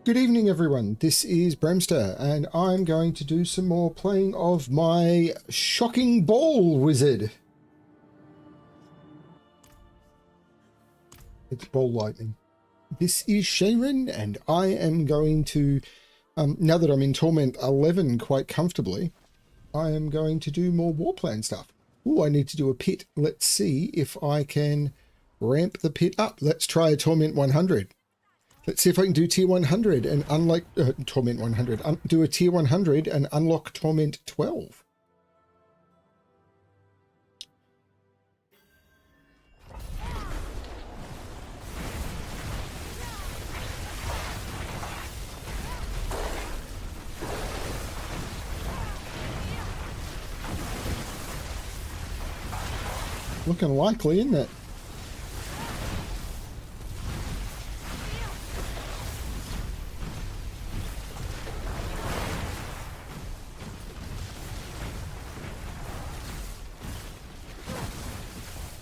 Good evening, everyone. This is Bremster, and I'm going to do some more playing of my shocking ball wizard. It's ball lightning. This is Sharon, and I am going to, now that I'm in Torment 11 quite comfortably, I am going to do more war plan stuff. Oh, I need to do a pit. Let's see if I can ramp the pit up. Let's try a Torment 100. Let's see if I can do tier 100 and unlock Torment 100. Do a tier 100 and unlock Torment 12. Looking likely, isn't it?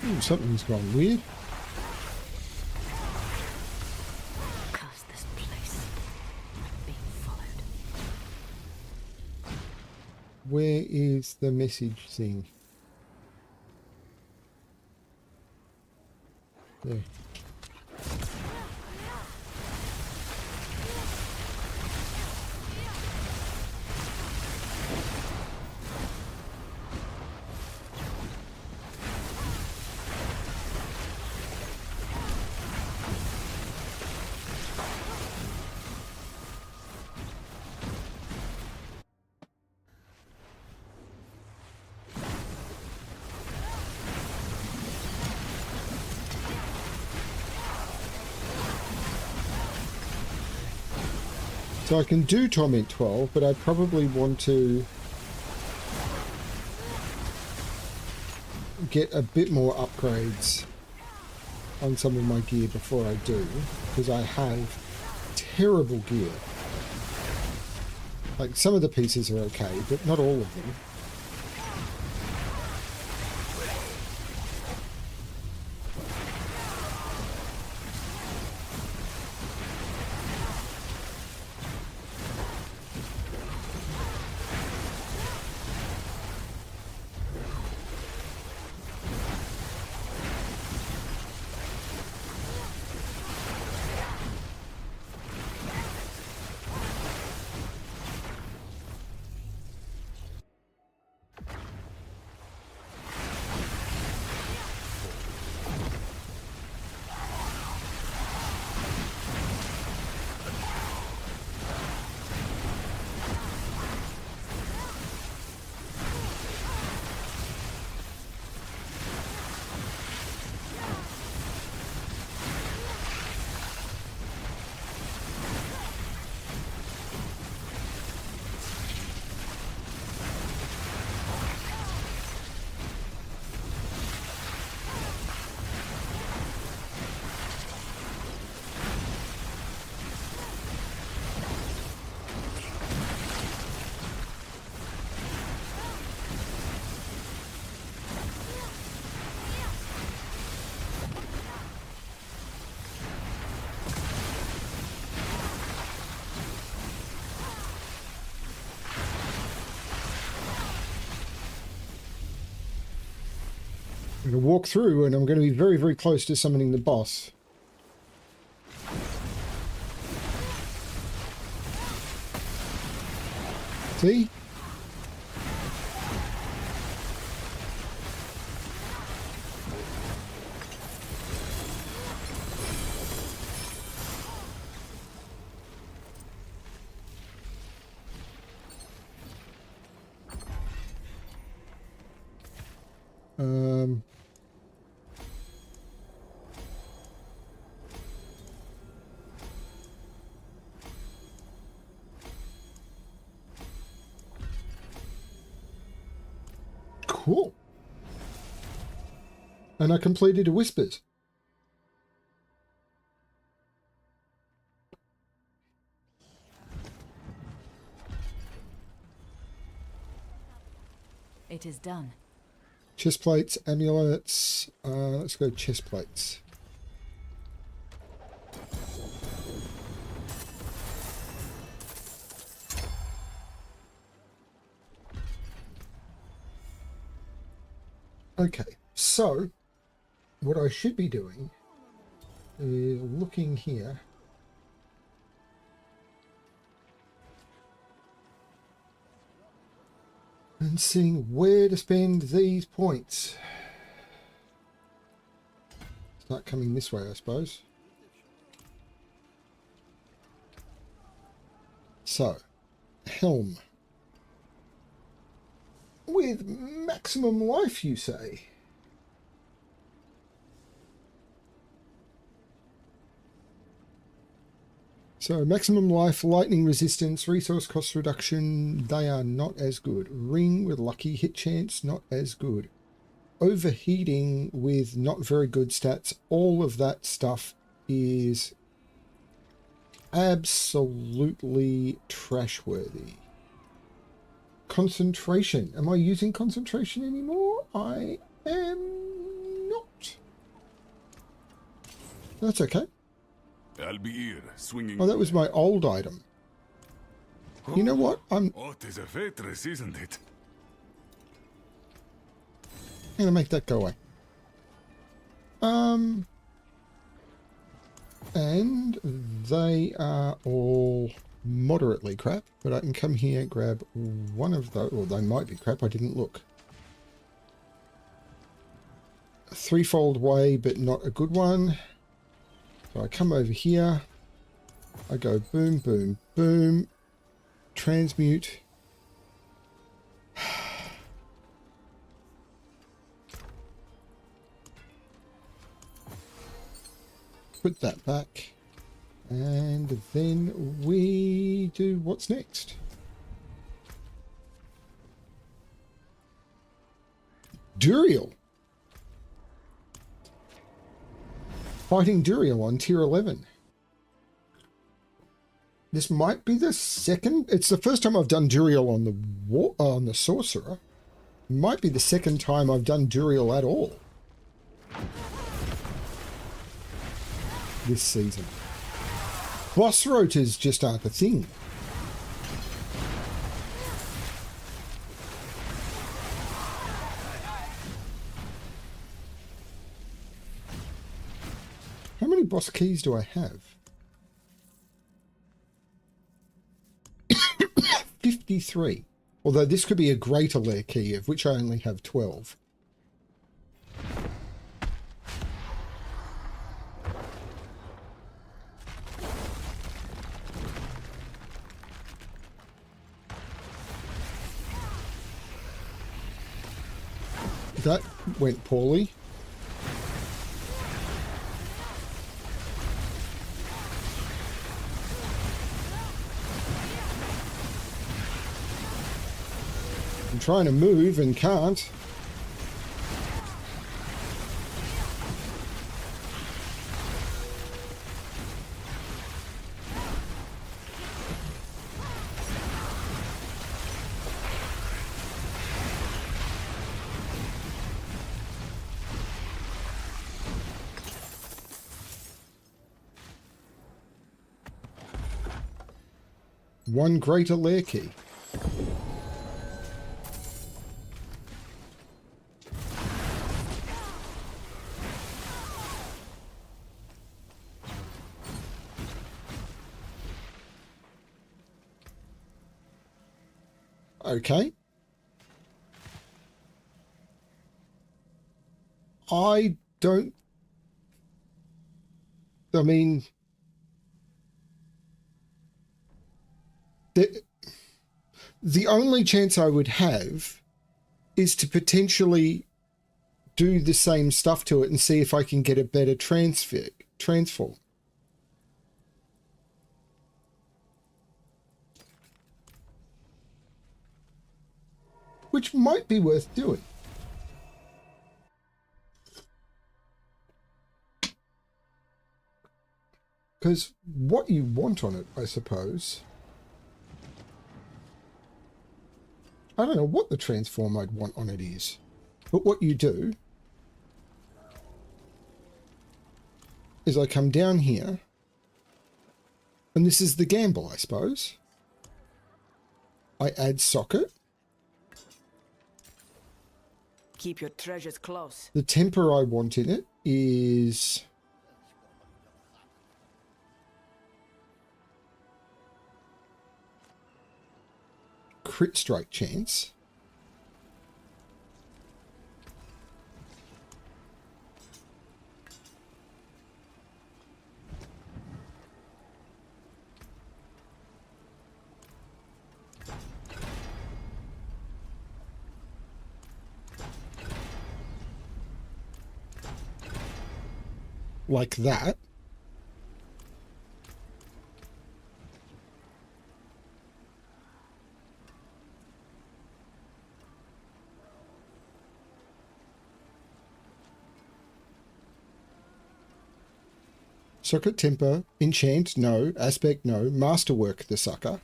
Ooh, something's gone weird. Curse this place. I'm being followed. Where is the message thing? There. So I can do Torment 12, but I probably want to get a bit more upgrades on some of my gear before I do, because I have terrible gear. Like, some of the pieces are okay, but not all of them. I'm going to walk through and I'm going to be very, very close to summoning the boss. See? Cool. And I completed a Whispers. It is done. Chest plates, amulets. Let's go chest plates. Okay, so what I should be doing is looking here. And seeing where to spend these points. Start coming this way, I suppose. So, helm. With maximum life, you say? So, maximum life, lightning resistance, resource cost reduction, they are not as good. Ring with lucky hit chance, not as good. Overheating with not very good stats, all of that stuff is absolutely trash-worthy. Concentration. Am I using concentration anymore? I am not. That's okay. I'll be here, swinging. Oh, that was my old item. You know what? I'm Oh, it is a waitress, isn't it? gonna make that go away. And they are all moderately crap, but I can come here, grab one of those, or they might be crap, I didn't look. A threefold way, but not a good one. So I come over here, I go boom, boom, boom, transmute. Put that back. And then we do what's next. Duriel. Fighting Duriel on tier 11. This might be the second. It's the first time I've done Duriel on the Sorcerer. Might be the second time I've done Duriel at all this season. Boss rotors just aren't a thing. How many boss keys do I have? 53. Although this could be a greater lair key, of which I only have 12. That went poorly. I'm trying to move and can't. One greater lair key. Okay. I mean, the only chance I would have is to potentially do the same stuff to it and see if I can get a better transform. Which might be worth doing. Because what you want on it, I suppose... I don't know what the transform I'd want on it is. But what you do is I come down here, and this is the gamble, I suppose. I add socket. Keep your treasures close. The temper I want in it is crit strike chance. Like that. Circuit temper, enchant, no. Aspect, no. Masterwork, the sucker.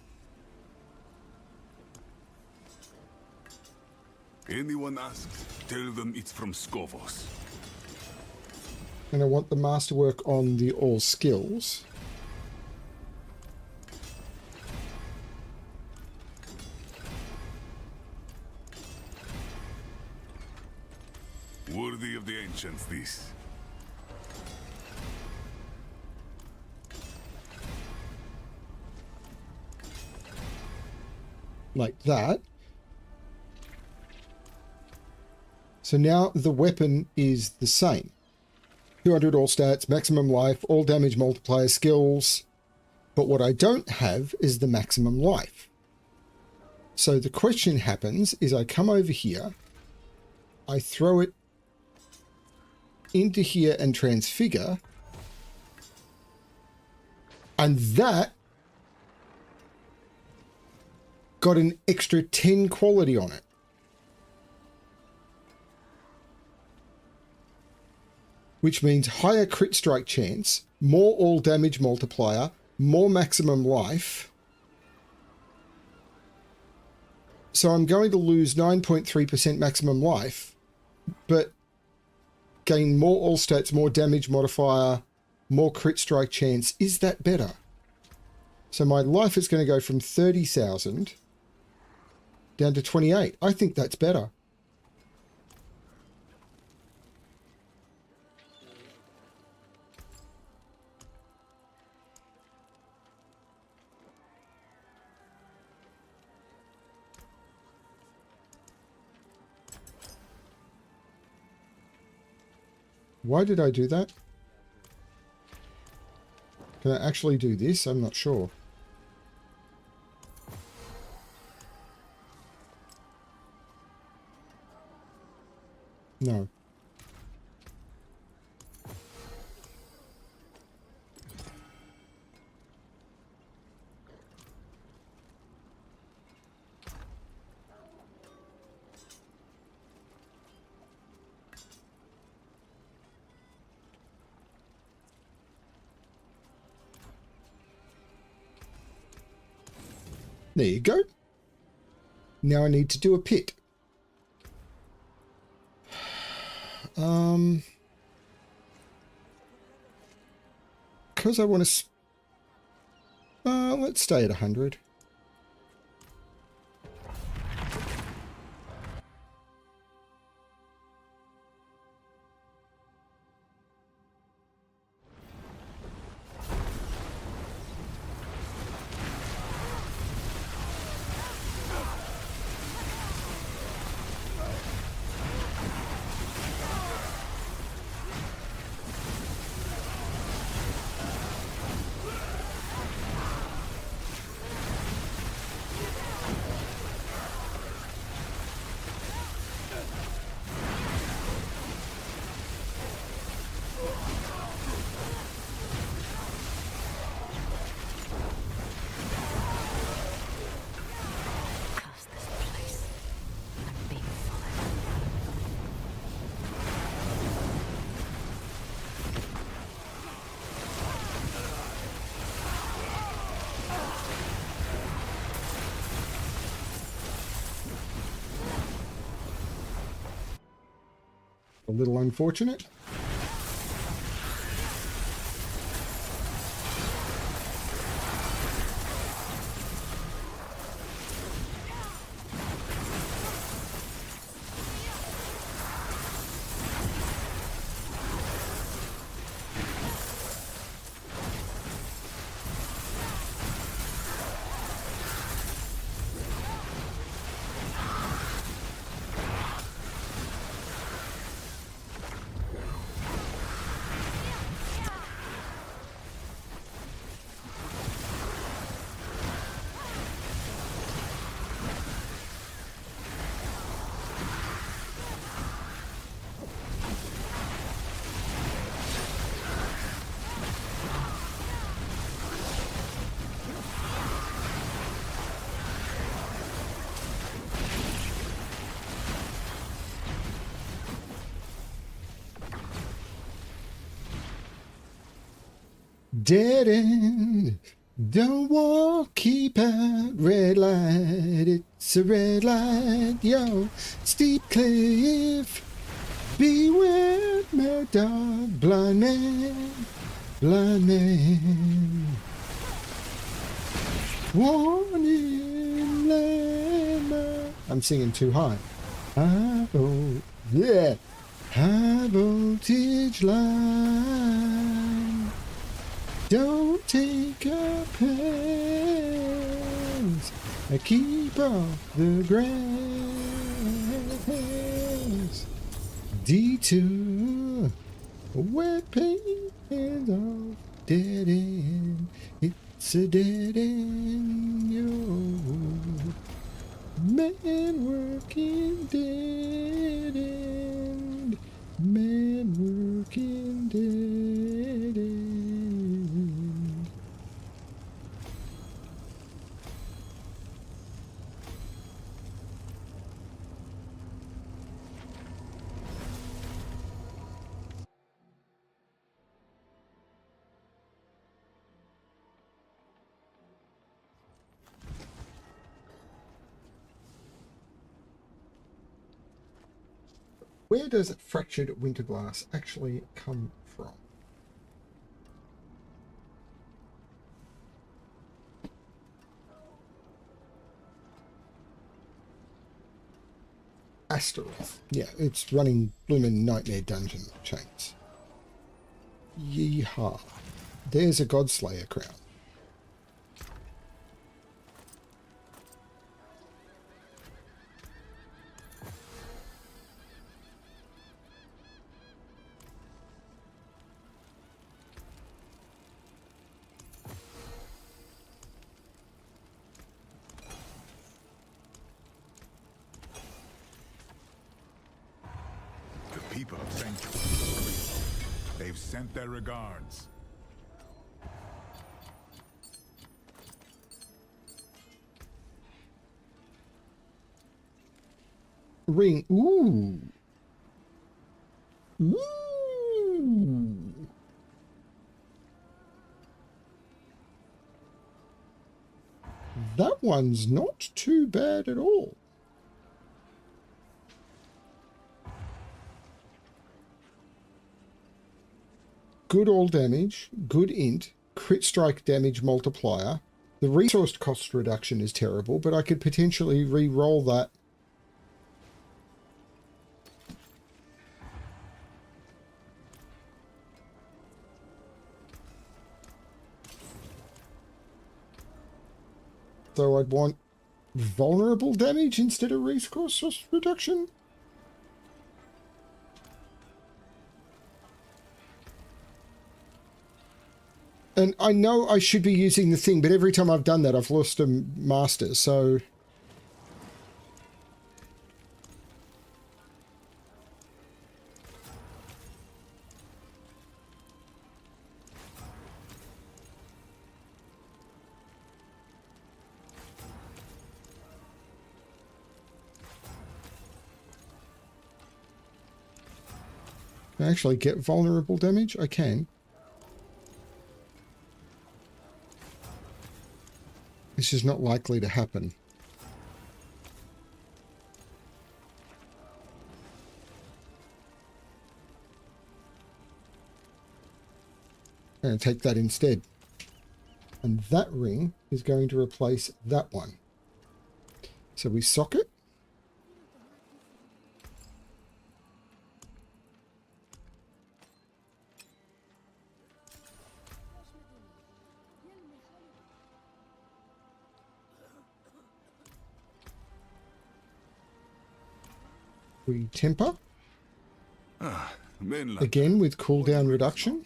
Anyone asks, tell them it's from Skovos. And I want the masterwork on the all skills. Worthy of the ancients, this. Like that. So now the weapon is the same. 200 all stats, maximum life, all damage multiplier skills. But what I don't have is the maximum life. So the question happens is I come over here, I throw it into here and transfigure, and that got an extra 10 quality on it. Which means higher crit strike chance, more all damage multiplier, more maximum life. So I'm going to lose 9.3% maximum life, but gain more all stats, more damage modifier, more crit strike chance. Is that better? So my life is going to go from 30,000 down to 28. I think that's better. Why did I do that? Can I actually do this? I'm not sure. No. There you go. Now I need to do a pit. Because I want to... let's stay at 100. Curse this place. I'm being followed. A little unfortunate. Dead end. Don't walk, keep out. Red light, it's a red light. Yo, steep cliff. Beware, mad dog. Blind man. Blind man. Warning, landmark. I'm singing too high. High voltage line. Don't take up hands. I keep off the grass. Detour. Wet paint and off. Dead end. It's a dead end. Yo. Man working dead end. Man working dead end. Where does fractured winter glass actually come from? Asteroth. Yeah, it's running bloomin' Nightmare Dungeon chains. Yeehaw. There's a Godslayer crown. People of Sanctuary. They've sent their regards. Ring. Ooh. Ooh. That one's not too bad at all. Good all damage, good int, crit strike damage multiplier. The resource cost reduction is terrible, but I could potentially re-roll that. So I'd want vulnerable damage instead of resource reduction. And I know I should be using the thing, but every time I've done that, I've lost a master, so... Can I actually get vulnerable damage? I can. This is not likely to happen. I'm going to take that instead. And that ring is going to replace that one. So we sock it. We temper. Again with cooldown reduction.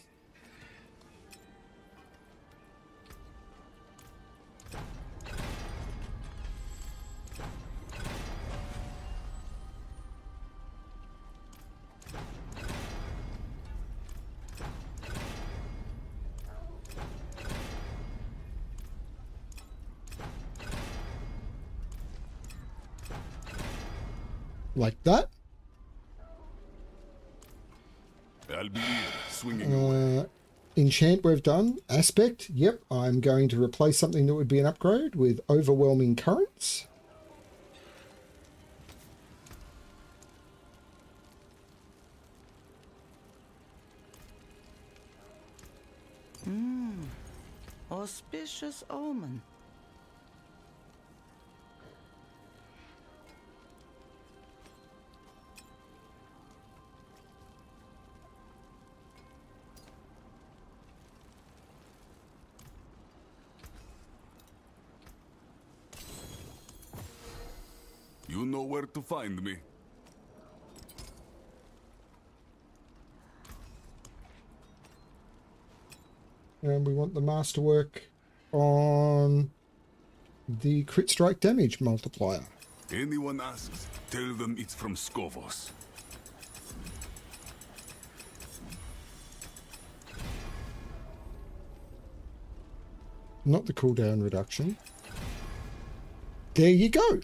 Like that. I'll be here, swinging away. Enchant we've done. Aspect, yep. I'm going to replace something that would be an upgrade with Overwhelming Currents. Auspicious omen. You know where to find me. And we want the masterwork on the crit strike damage multiplier. Anyone asks, tell them it's from Skovos. Not the cooldown reduction. There you go.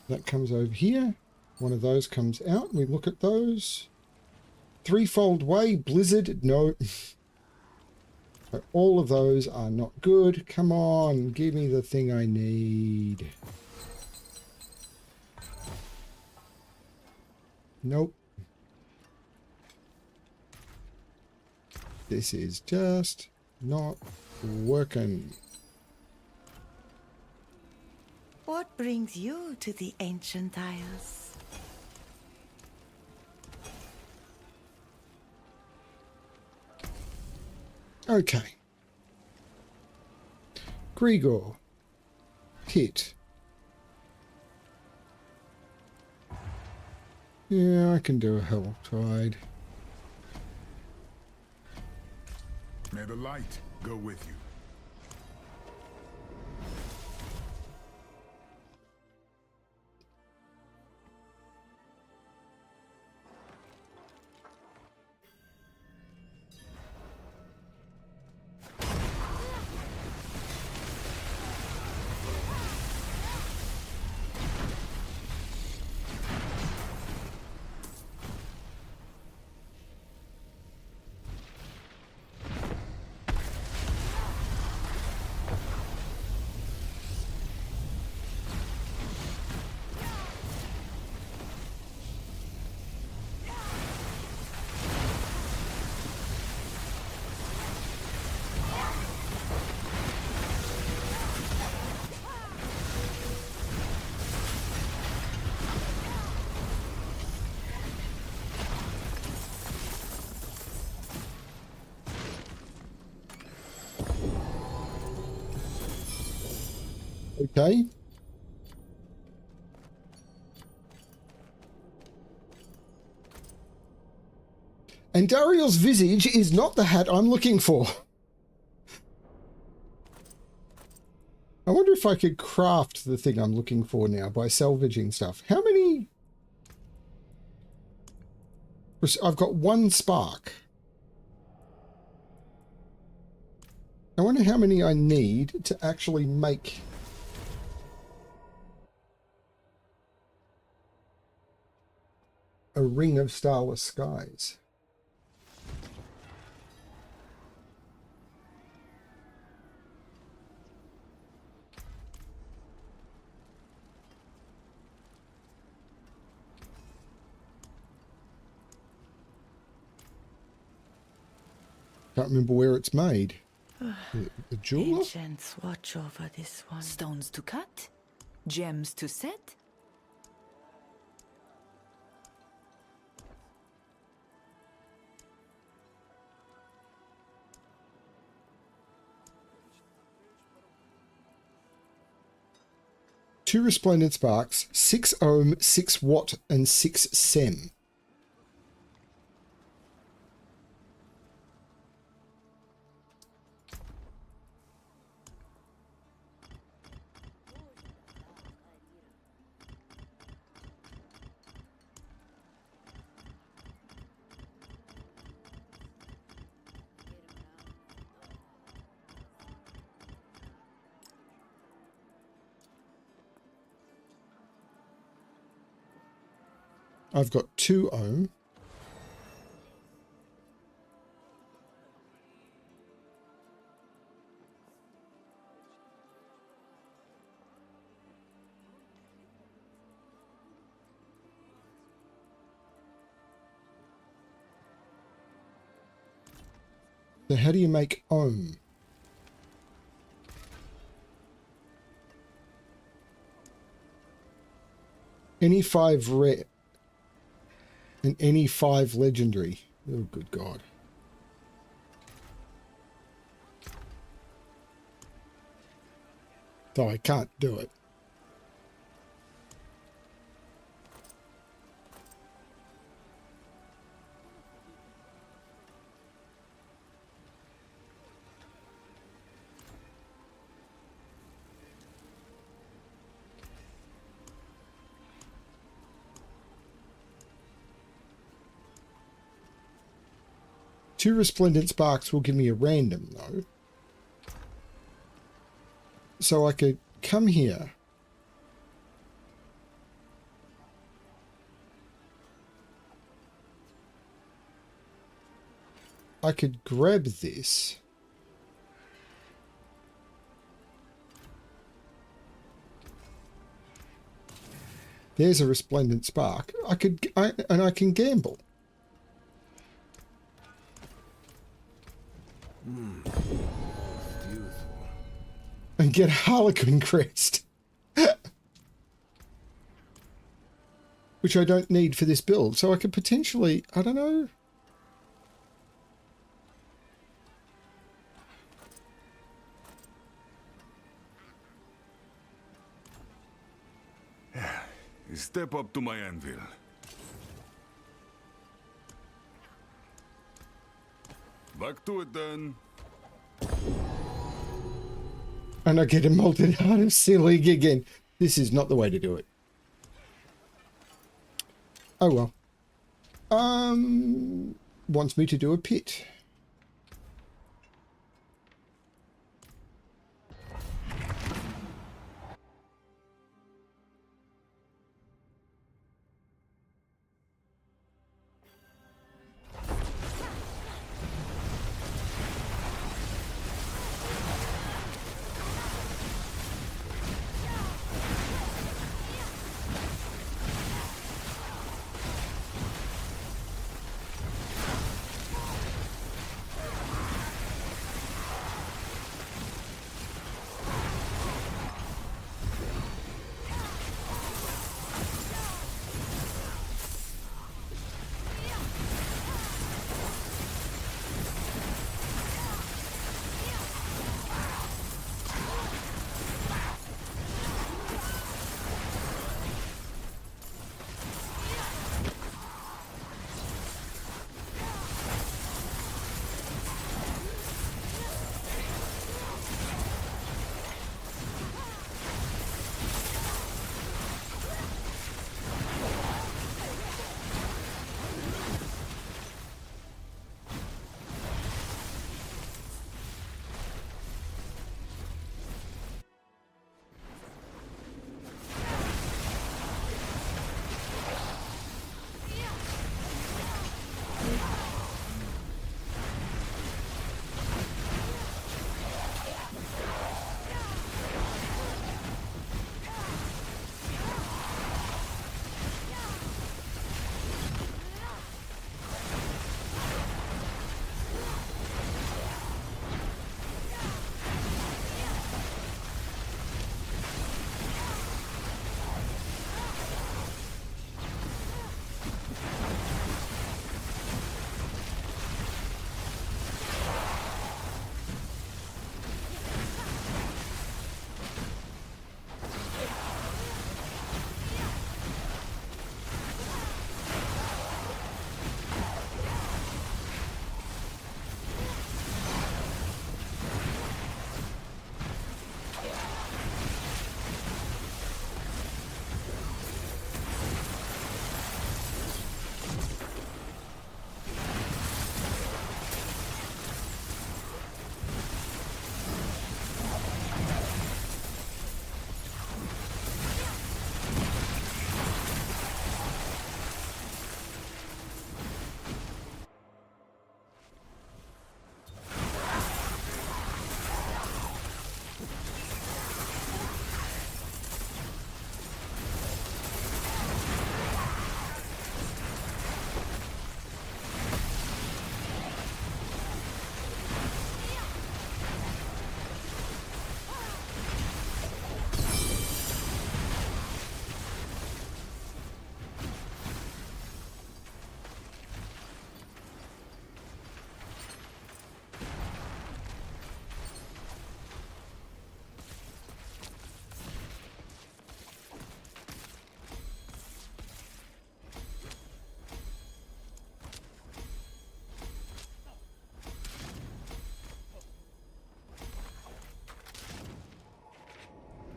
That comes over here. One of those comes out. We look at those. Threefold way, Blizzard, no. So all of those are not good. Come on, give me the thing I need. Nope. This is just not working. What brings you to the ancient isles? Okay. Grigor. Hit. Yeah, I can do a Hell Tide. May the light go with you. Okay. And Dariel's visage is not the hat I'm looking for. I wonder if I could craft the thing I'm looking for now by salvaging stuff. How many? I've got one spark. I wonder how many I need to actually make a ring of starless skies. Can't remember where it's made. The jeweler? Ancients watch over this one. Stones to cut, gems to set. Two resplendent sparks, 6 ohm, 6 watt, and 6 sem. I've got 2 ohm. So how do you make ohm? Any 5 rare and any 5 legendary. Oh, good God. So I can't do it. Two resplendent sparks will give me a random, though. So I could come here. I could grab this. There's a resplendent spark. I can gamble. And get a Harlequin crest. Which I don't need for this build. So I could potentially, I don't know. Step up to my anvil. Back to it then. And I get a molten heart of Sillig again. This is not the way to do it. Oh well. Wants me to do a pit.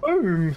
Boom.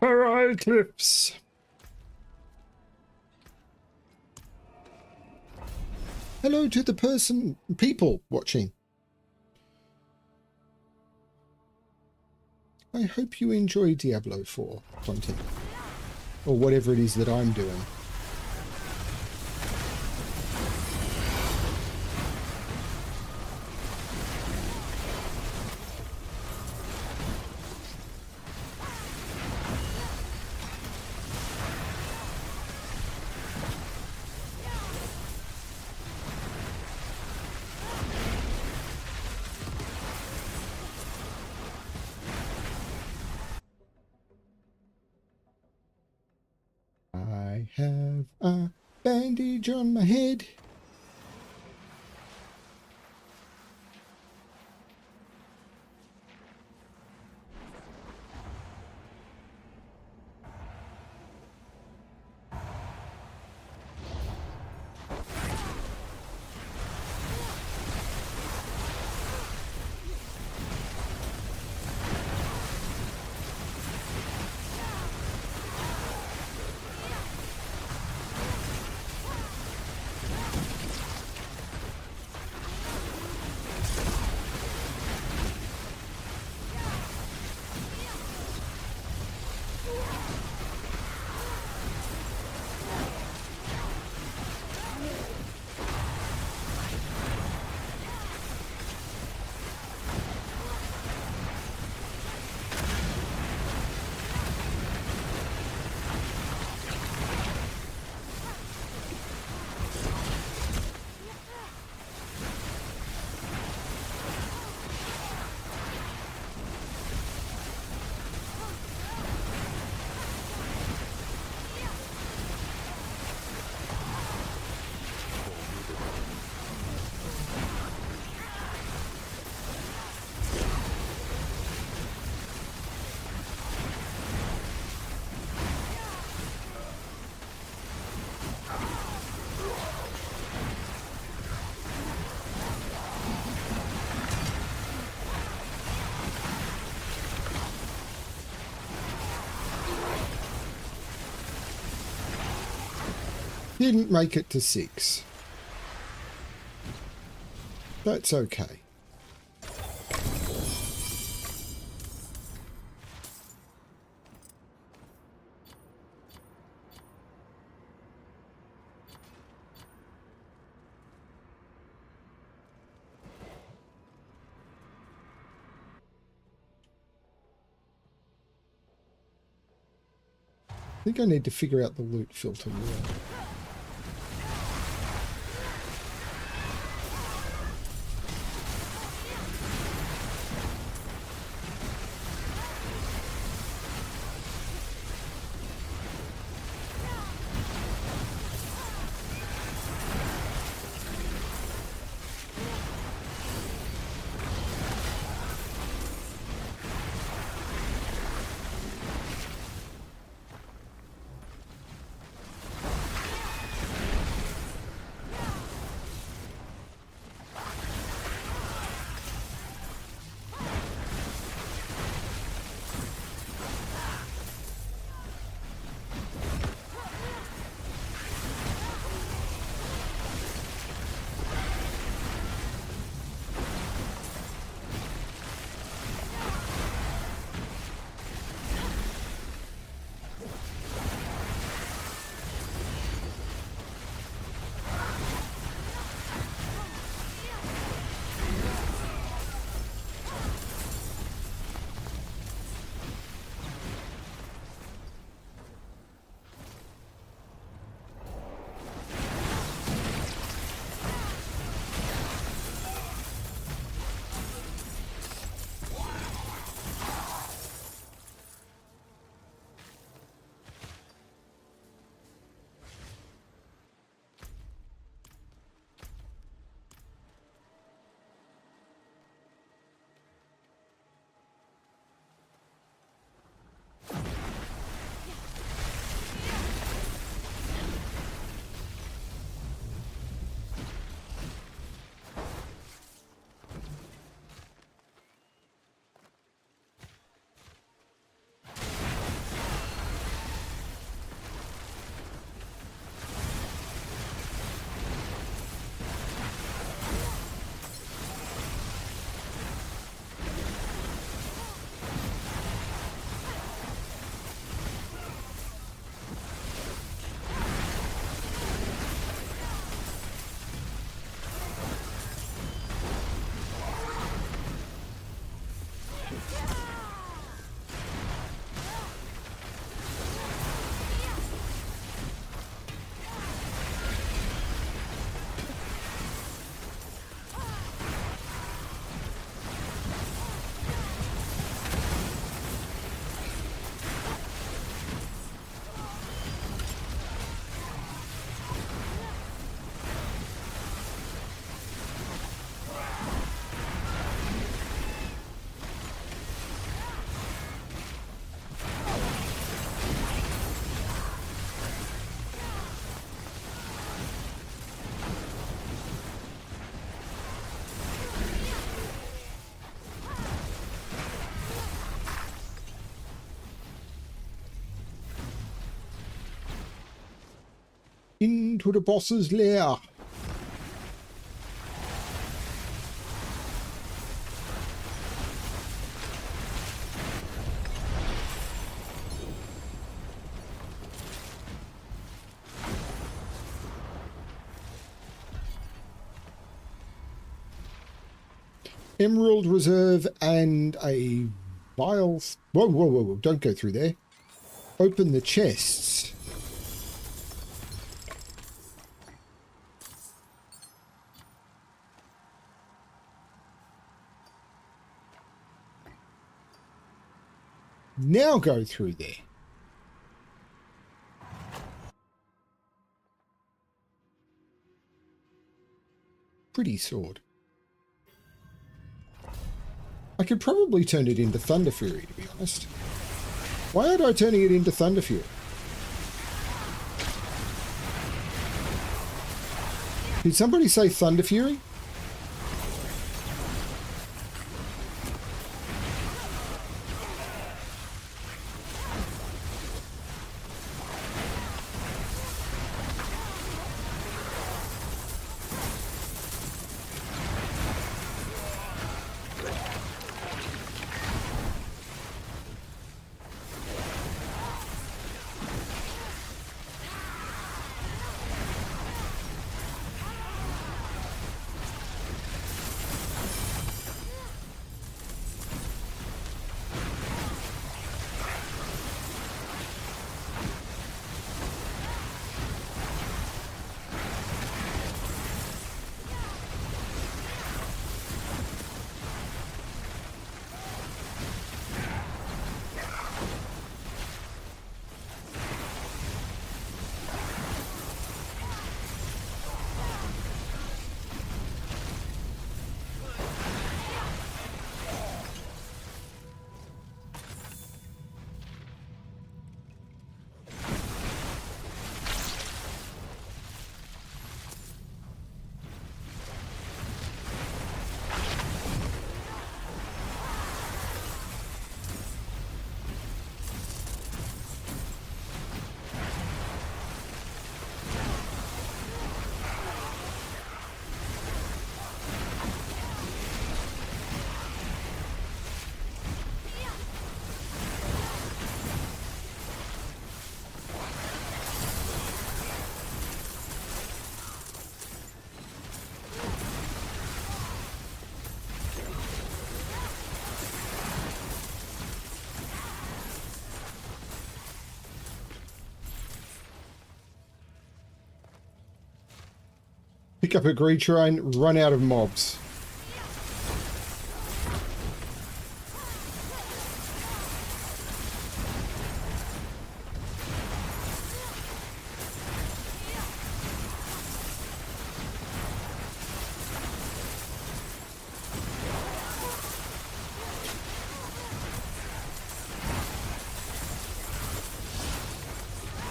Alright, clips. Hello to the people watching. I hope you enjoy Diablo 4 content, or whatever it is that I'm doing. I have a bandage on my head. Didn't make it to 6. That's okay. I think I need to figure out the loot filter more. Into the boss's lair. Emerald Reserve and a vial. Whoa, whoa, whoa, whoa. Don't go through there. Open the chests. Now go through there. Pretty sword. I could probably turn it into Thunder Fury, to be honest. Why aren't I turning it into Thunder Fury? Did somebody say Thunder Fury? Pick up a greed shrine, run out of mobs.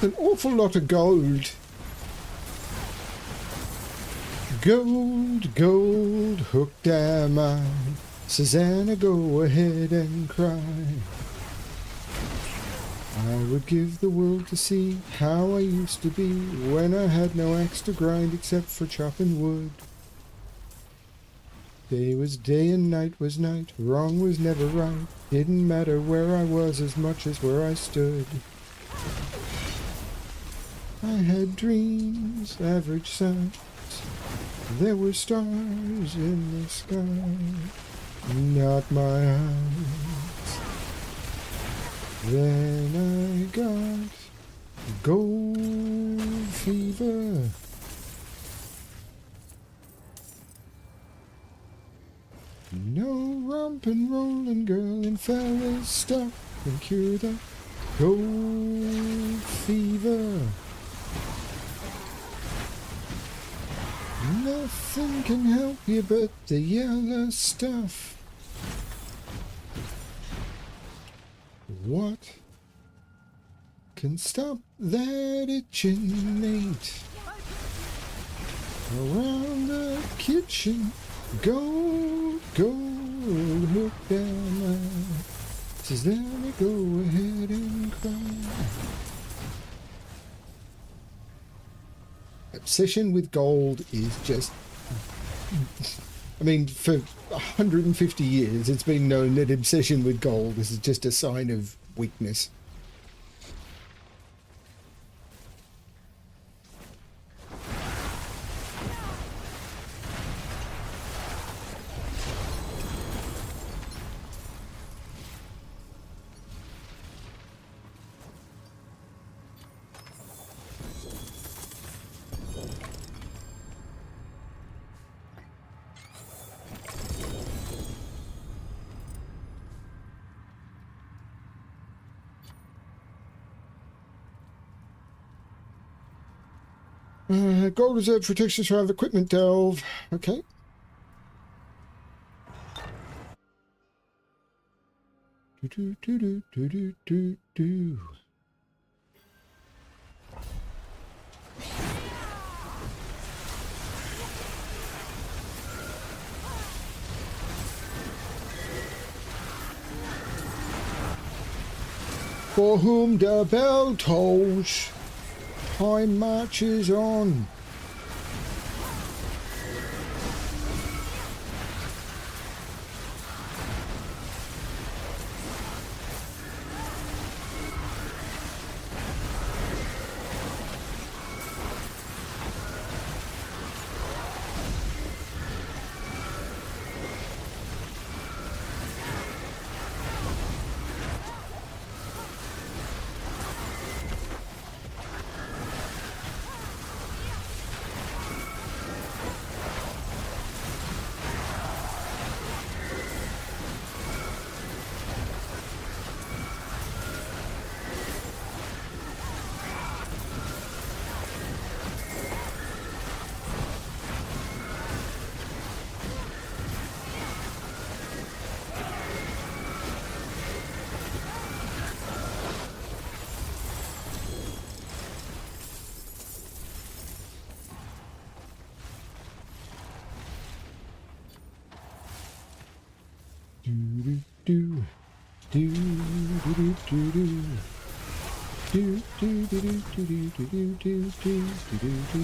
An awful lot of gold. Gold, gold, hooked am I. Susanna, go ahead and cry. I would give the world to see how I used to be when I had no axe to grind except for chopping wood. Day was day and night was night, wrong was never right. Didn't matter where I was as much as where I stood. I had dreams, average size. There were stars in the sky, not my eyes. Then I got gold fever. No rompin' rollin' girl and fellas stop and cure the gold fever. Nothing can help you but the yellow stuff. What can stop that itching, Nate? Around the kitchen, gold, gold, hook down. Says let me go ahead and cry. Obsession with gold is just... I mean, for 150 years, it's been known that obsession with gold is just a sign of weakness. Gold reserve for Texas Drive equipment delve. Okay. Do do do do do do do. For whom the bell tolls, time marches on. Do do do do do do. Do do do do do do do do do do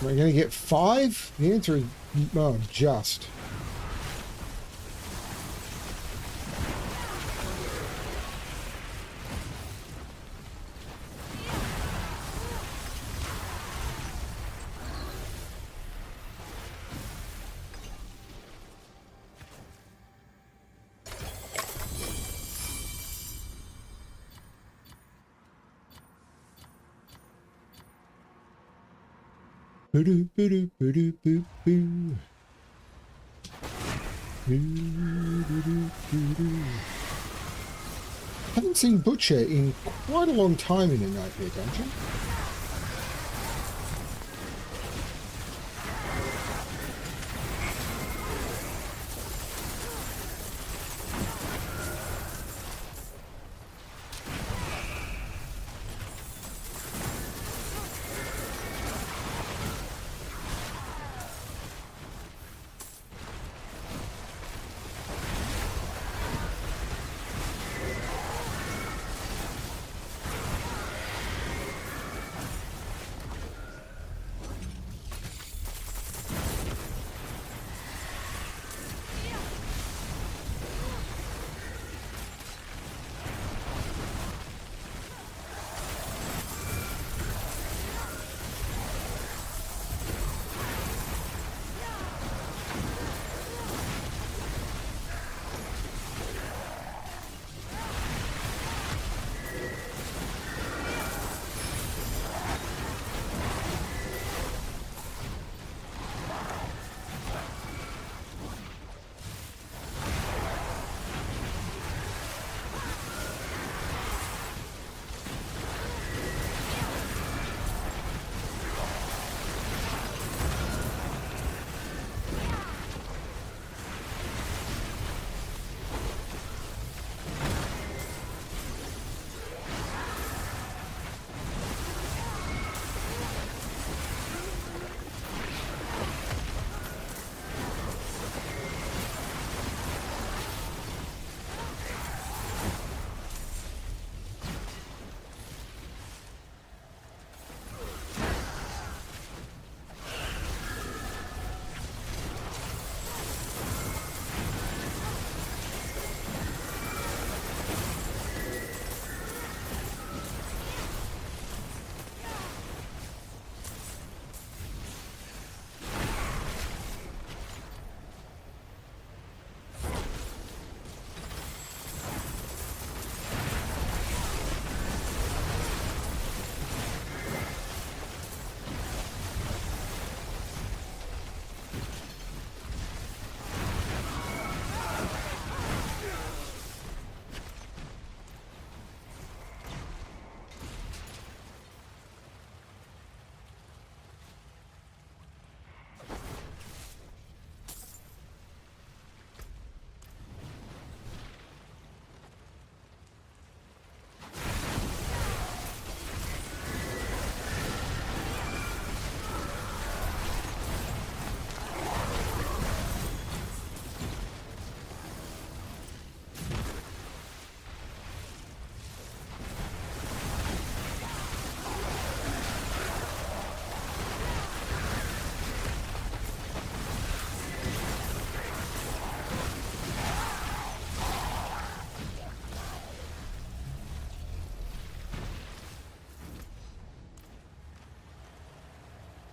Am I going to get 5? The answer is, oh, just. Boo-doo, boo-doo, boo-doo, boo, boo. Boo-doo-doo, boo-doo. Haven't seen Butcher in quite a long time in a Nightmare dungeon.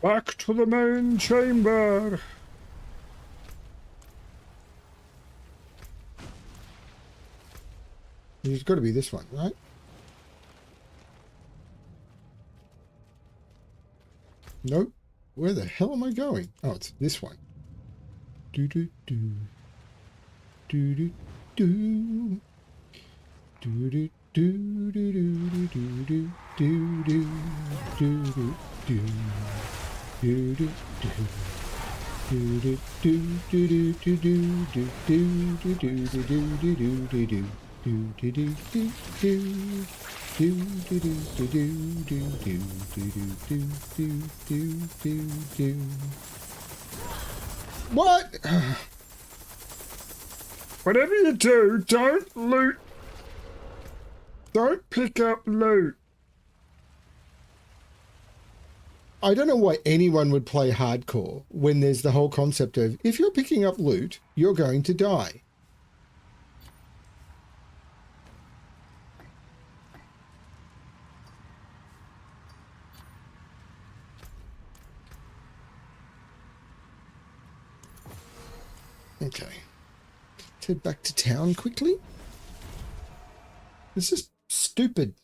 Back to the main chamber. It's got to be this one, right? Nope. Where the hell am I going? Oh, it's this one. Do do do. Do do do. Do do do do do do do do do do do do. Do do do. Do do do do do do do do do do do do do do do do. Do do do do do. Do do do do do do do do do do do do. What? Whatever you do, don't loot. Don't pick up loot. I don't know why anyone would play hardcore when there's the whole concept of if you're picking up loot, you're going to die. Okay. Let's head back to town quickly. This is stupid.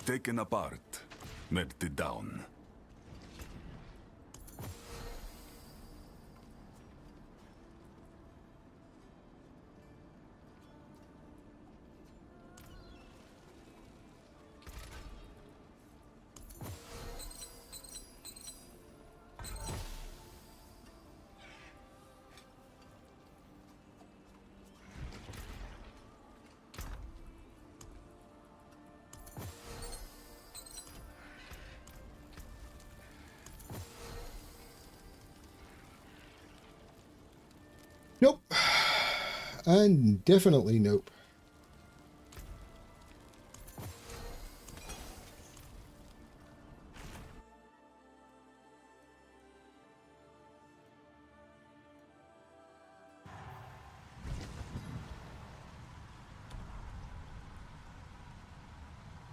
taken apart, melted down. Nope. And definitely nope.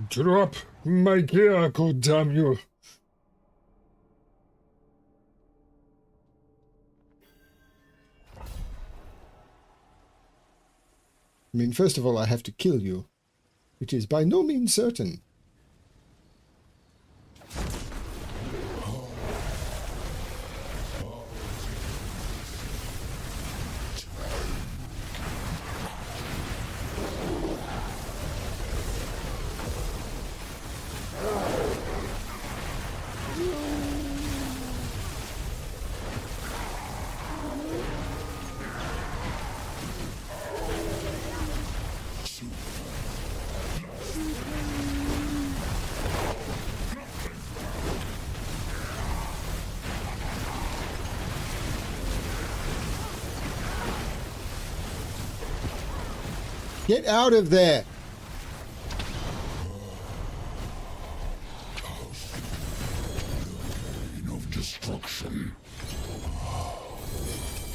Drop my gear, god damn you. I mean, first of all, I have to kill you, which is by no means certain. Get out of there! Of destruction.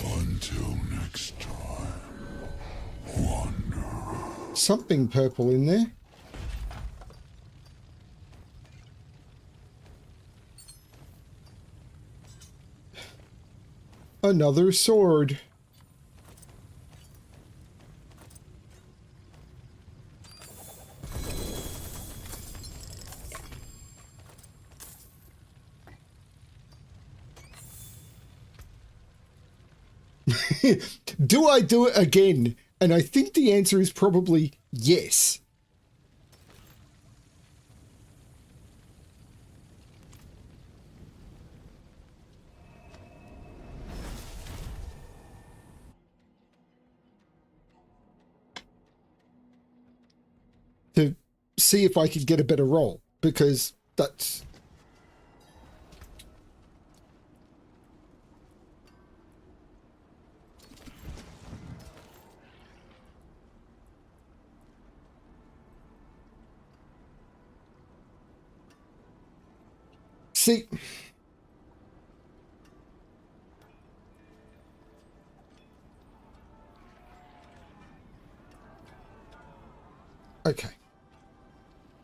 Until next time. Wonder. Something purple in there. Another sword. Do I do it again? And I think the answer is probably yes. To see if I could get a better roll, because that's... See... Okay.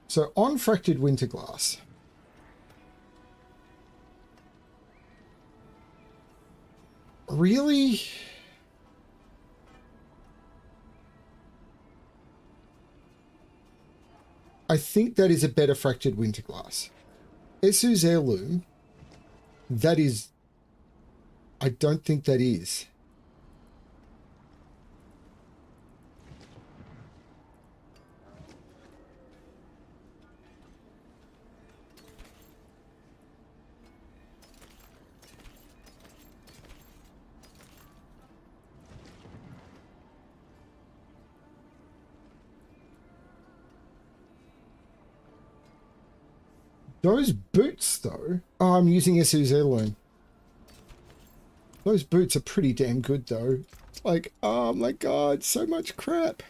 So on Fractured Winterglass, really? I think that is a better Fractured Winterglass. Esu's Heirloom, that is... I don't think that is. Those boots, though... Oh, I'm using Esu's Heirloom. Those boots are pretty damn good, though. It's like, oh my god, so much crap.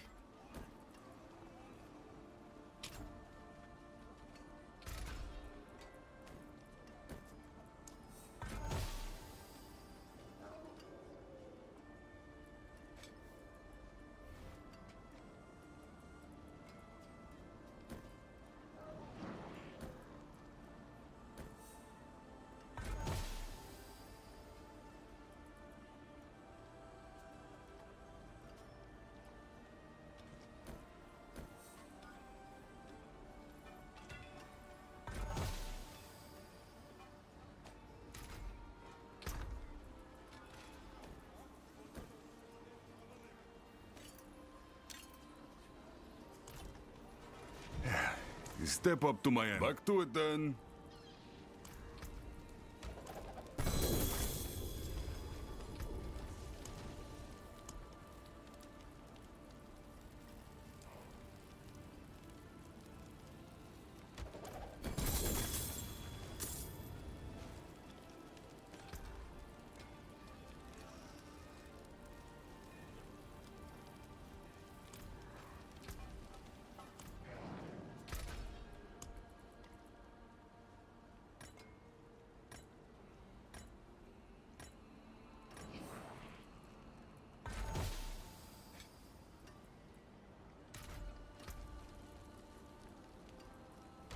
step up to my end. Back to it then.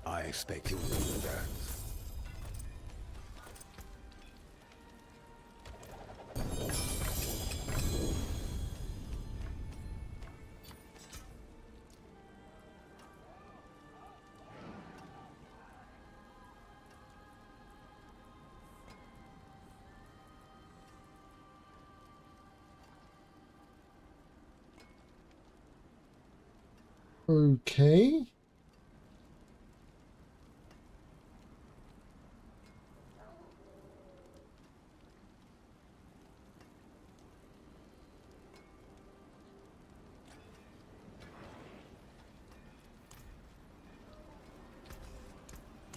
I expect you'll do that. Okay.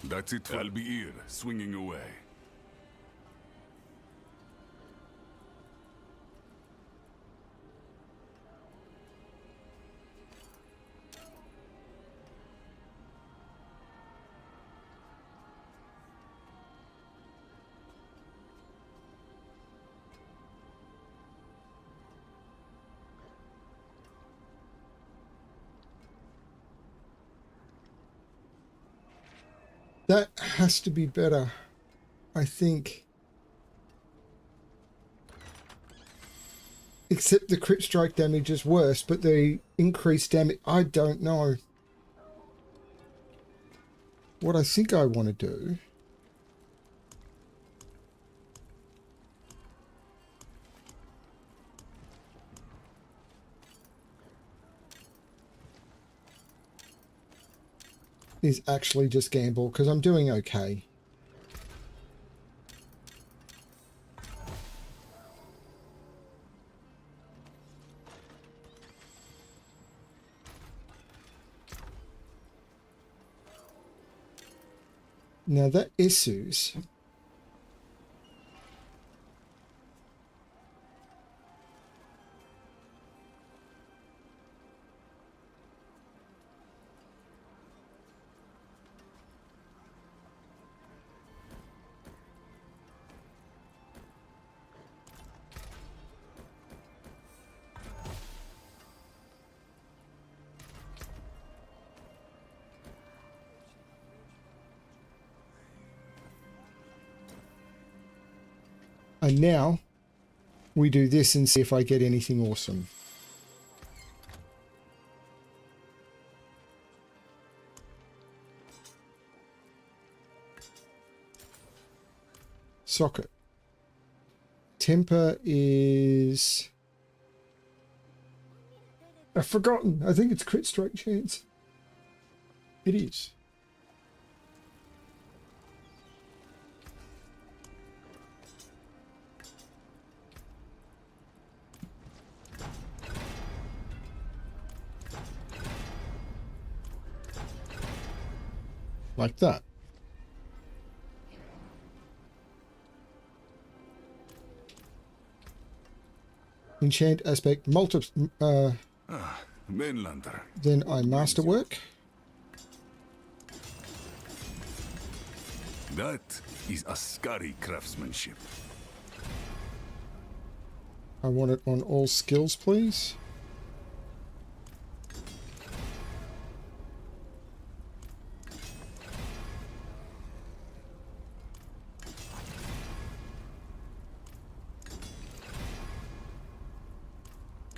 That's it. I'll be here, swinging away. That has to be better, I think. Except the crit strike damage is worse, but the increased damage, I don't know. What I think I want to do is actually just gamble, because I'm doing okay. Now that issues. And now we do this and see if I get anything awesome. Socket. Temper is... I've forgotten. I think it's crit strike chance. It is. Like that. Enchant aspect multiple. Mainlander. Then I masterwork. That is a scary craftsmanship. I want it on all skills, please.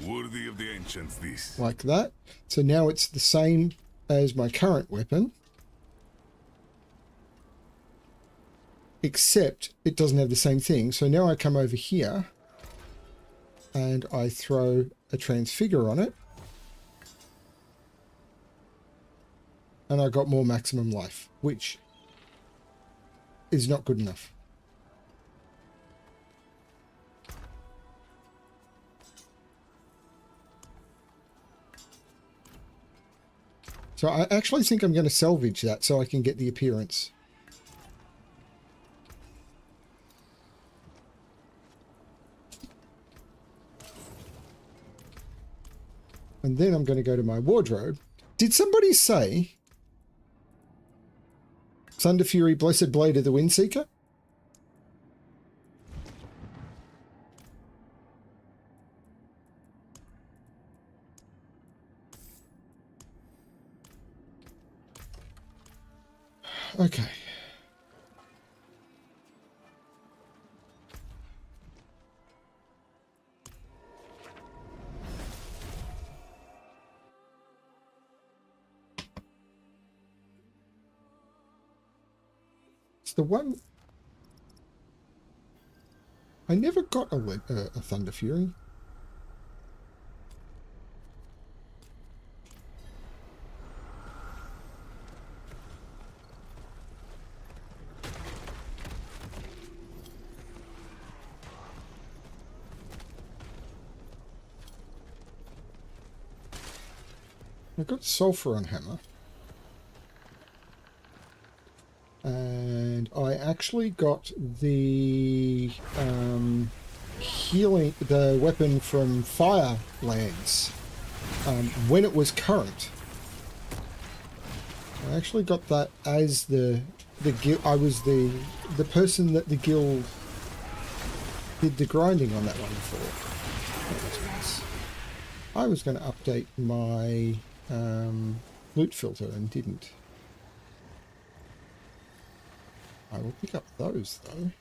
Worthy of the ancients, this. Like that. So now it's the same as my current weapon, except it doesn't have the same thing. So now I come over here and I throw a transfigure on it, and I got more maximum life, which is not good enough. So I actually think I'm going to salvage that so I can get the appearance. And then I'm going to go to my wardrobe. Did somebody say Thunder Fury, Blessed Blade of the Windseeker? Okay. It's the one... I never got a Thunder Fury. I got Sulphur on Hammer. And I actually got the healing, the weapon from Firelands when it was current. I actually got that as the guild. I was the person that the guild did the grinding on that one for. That was nice. I was going to update my loot filter and didn't. I will pick up those though.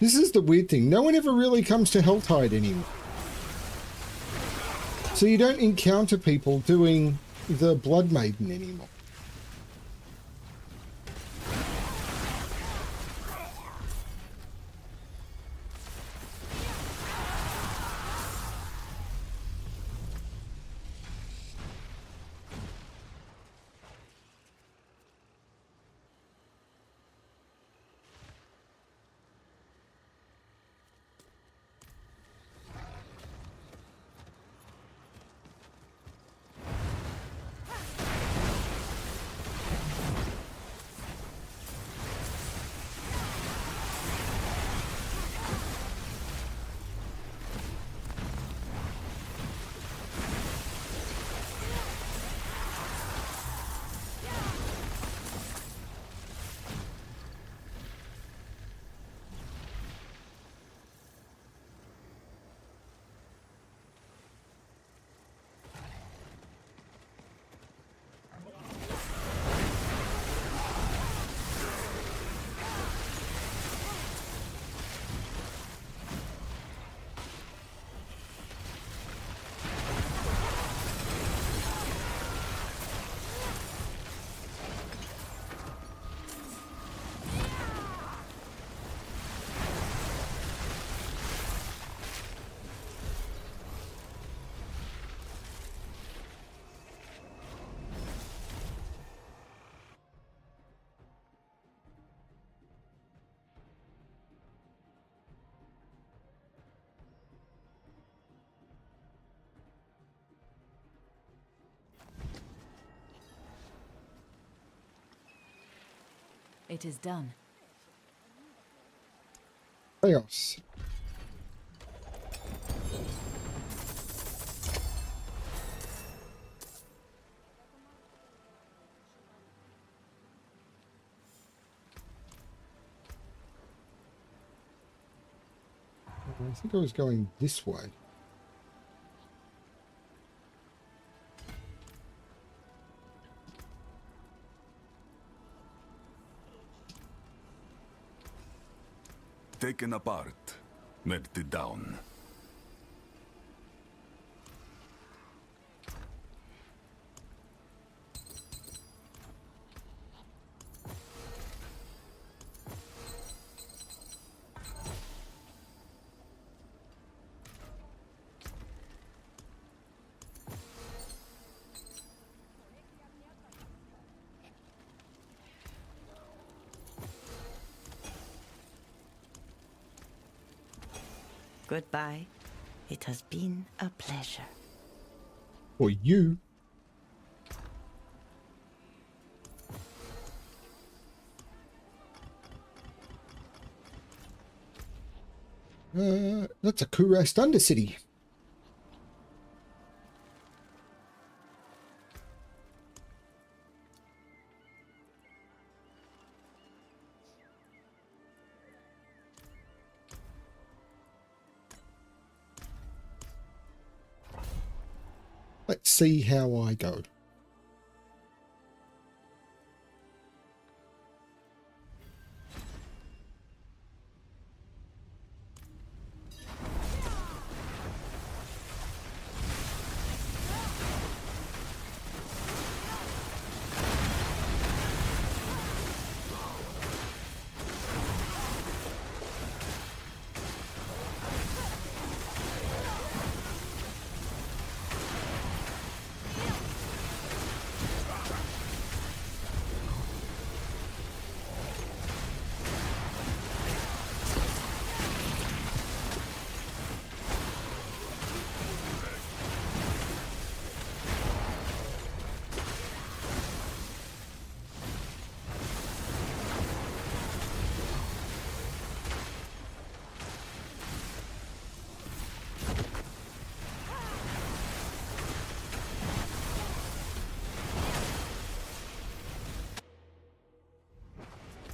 This is the weird thing. No one ever really comes to Helltide anymore. So you don't encounter people doing the Blood Maiden anymore. It is done. Chaos. I think I was going this way. Taken apart, melted down. Goodbye. It has been a pleasure. For you. That's a Kurast Undercity. Let's see how I go.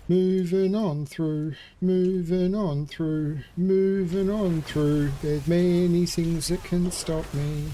Moving on through, moving on through, moving on through. There's many things that can stop me.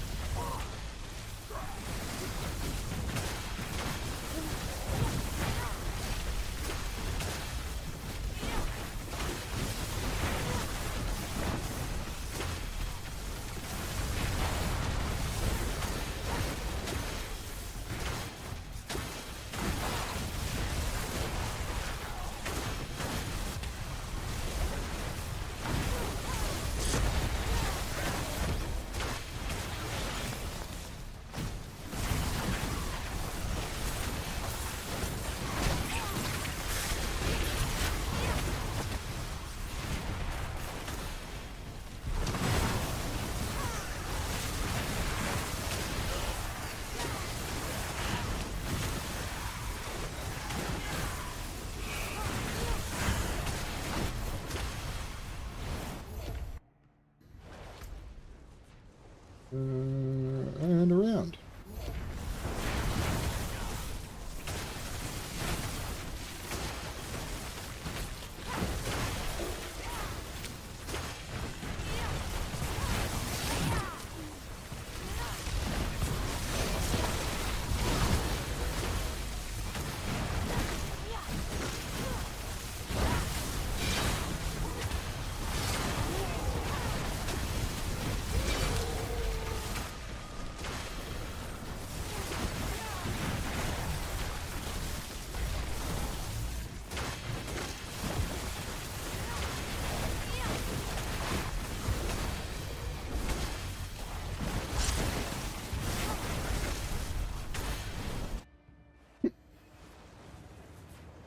And around.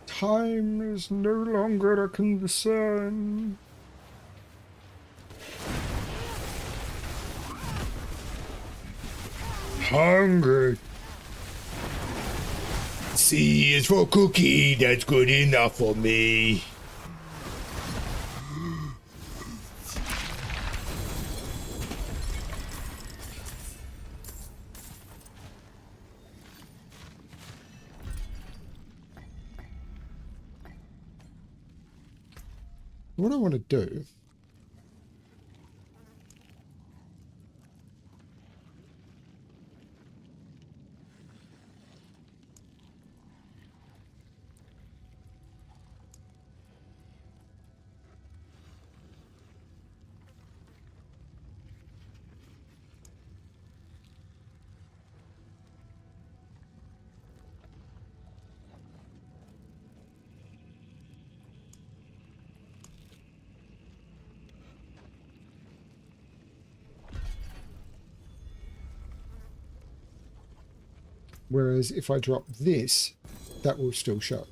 Time is no longer a concern. Hungry. C is for cookie. That's good enough for me. What I want to do... Whereas if I drop this, that will still show.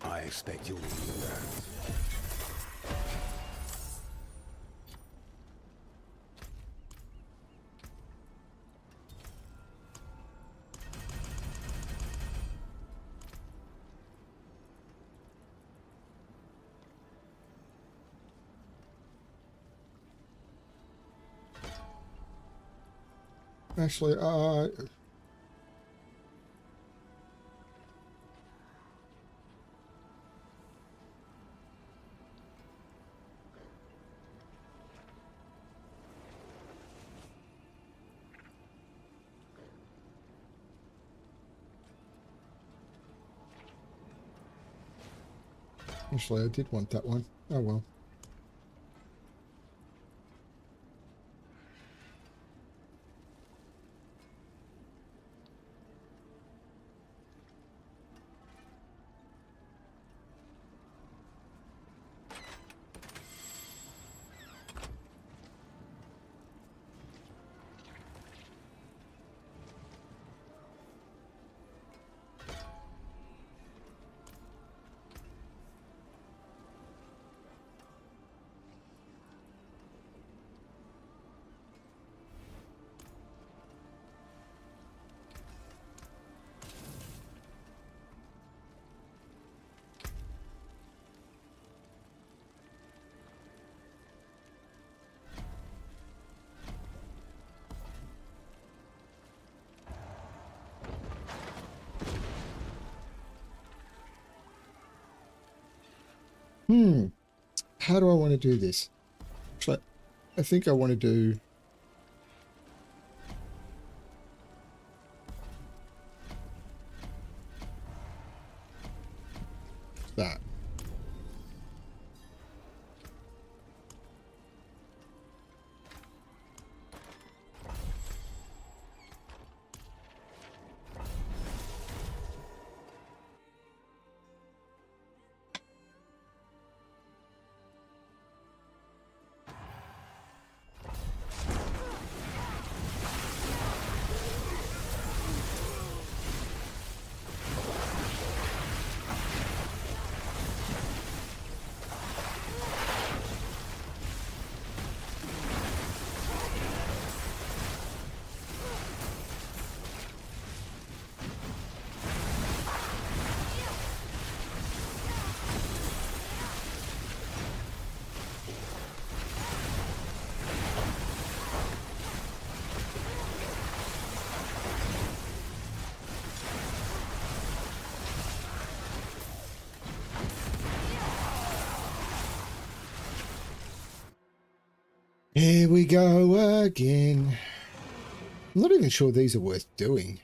I expect you'll remember. Actually, I did want that one. Oh well. How do I want to do this? Actually, I think I want to do that. Here we go again. I'm not even sure these are worth doing.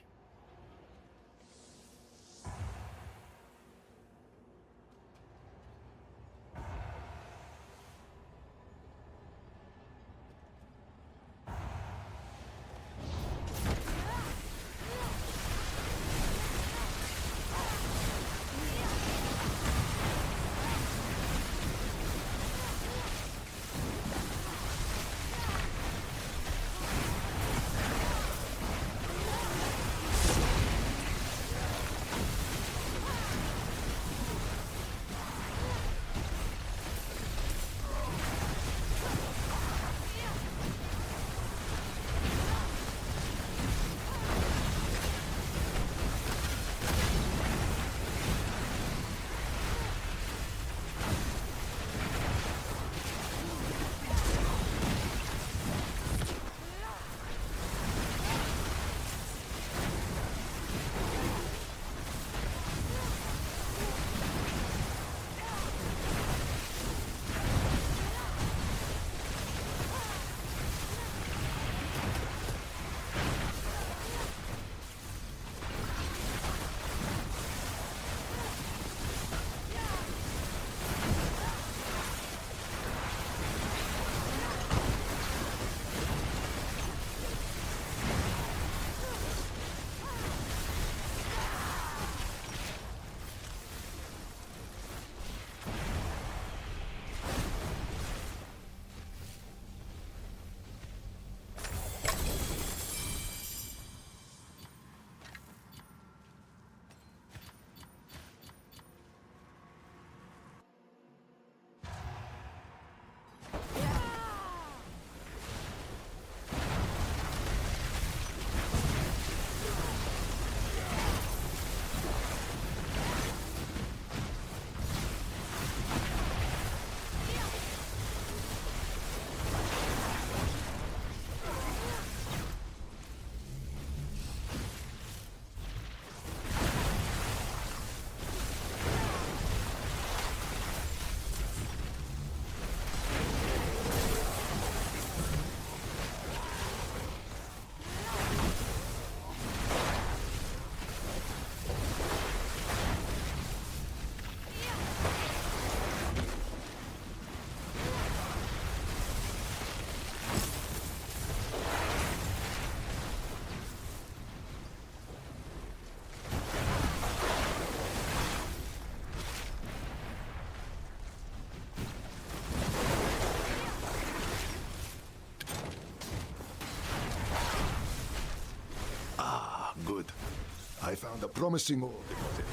found a promising ore deposit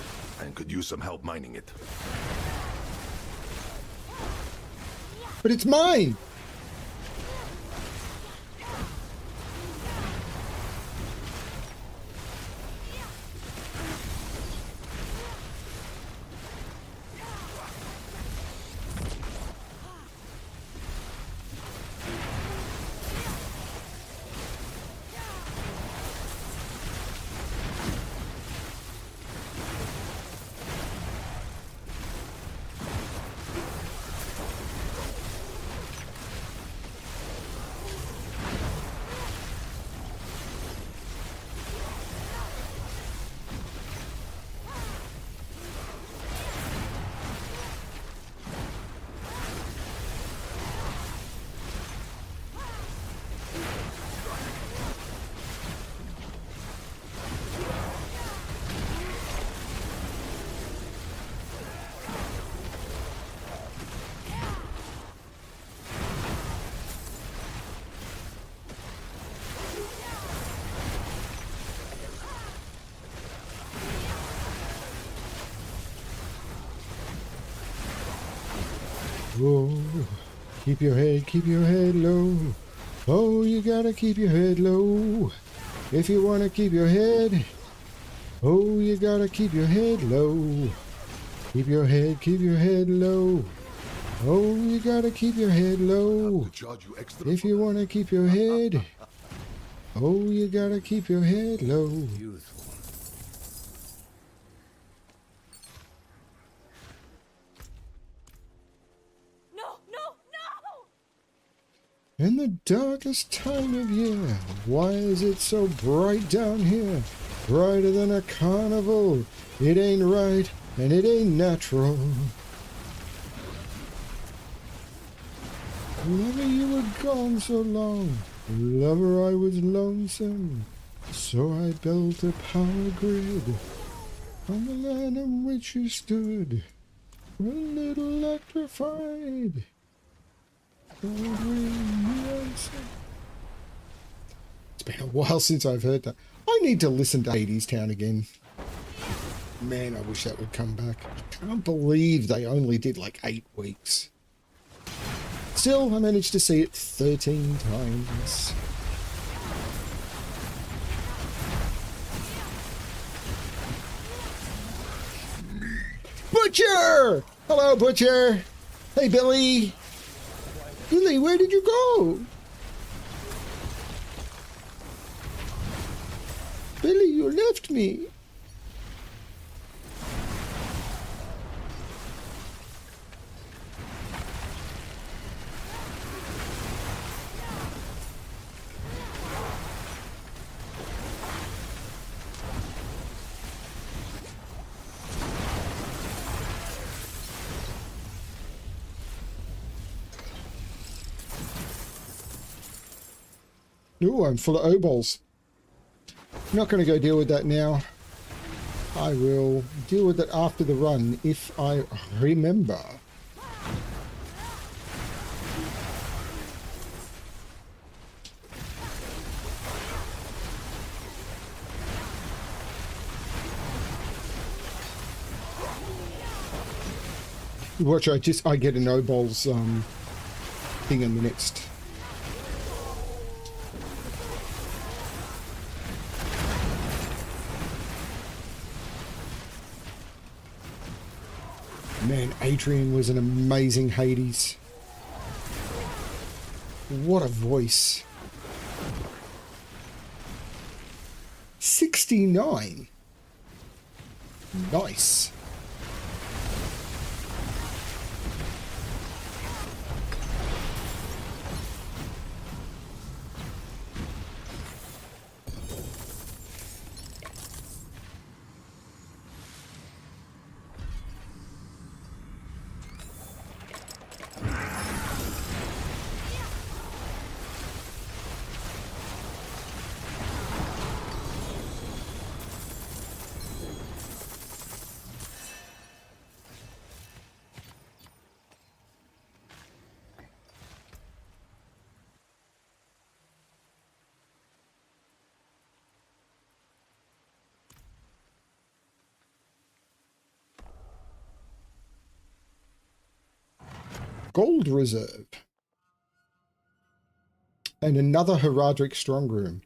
and could use some help mining it. But it's mine! Whoa. Keep your head low. Oh, you gotta keep your head low. If you wanna keep your head, oh, you gotta keep your head low. Keep your head low. Oh, you gotta keep your head low. To charge you extra If you wanna keep your head, oh, you gotta keep your head low. Useful. No, no, no! In the darkest time of year, why is it so bright down here? Brighter than a carnival. It ain't right, and it ain't natural. Lover, you were gone so long. Lover, I was lonesome. So I built a power grid on the land on which you stood. A little electrified. It's been a while since I've heard that. I need to listen to 80s Town again. Man, I wish that would come back. I can't believe they only did like 8 weeks. Still, I managed to see it 13 times. Butcher! Hello, Butcher! Hey, Billy! Billy, where did you go? Billy, you left me. Ooh, I'm full of obols. I'm not going to go deal with that now. I will deal with it after the run, if I remember. Watch, I get an obols thing in the next. Man, Adrian was an amazing Hades. What a voice. 69. Nice. gold reserve. And another Heradric strong room.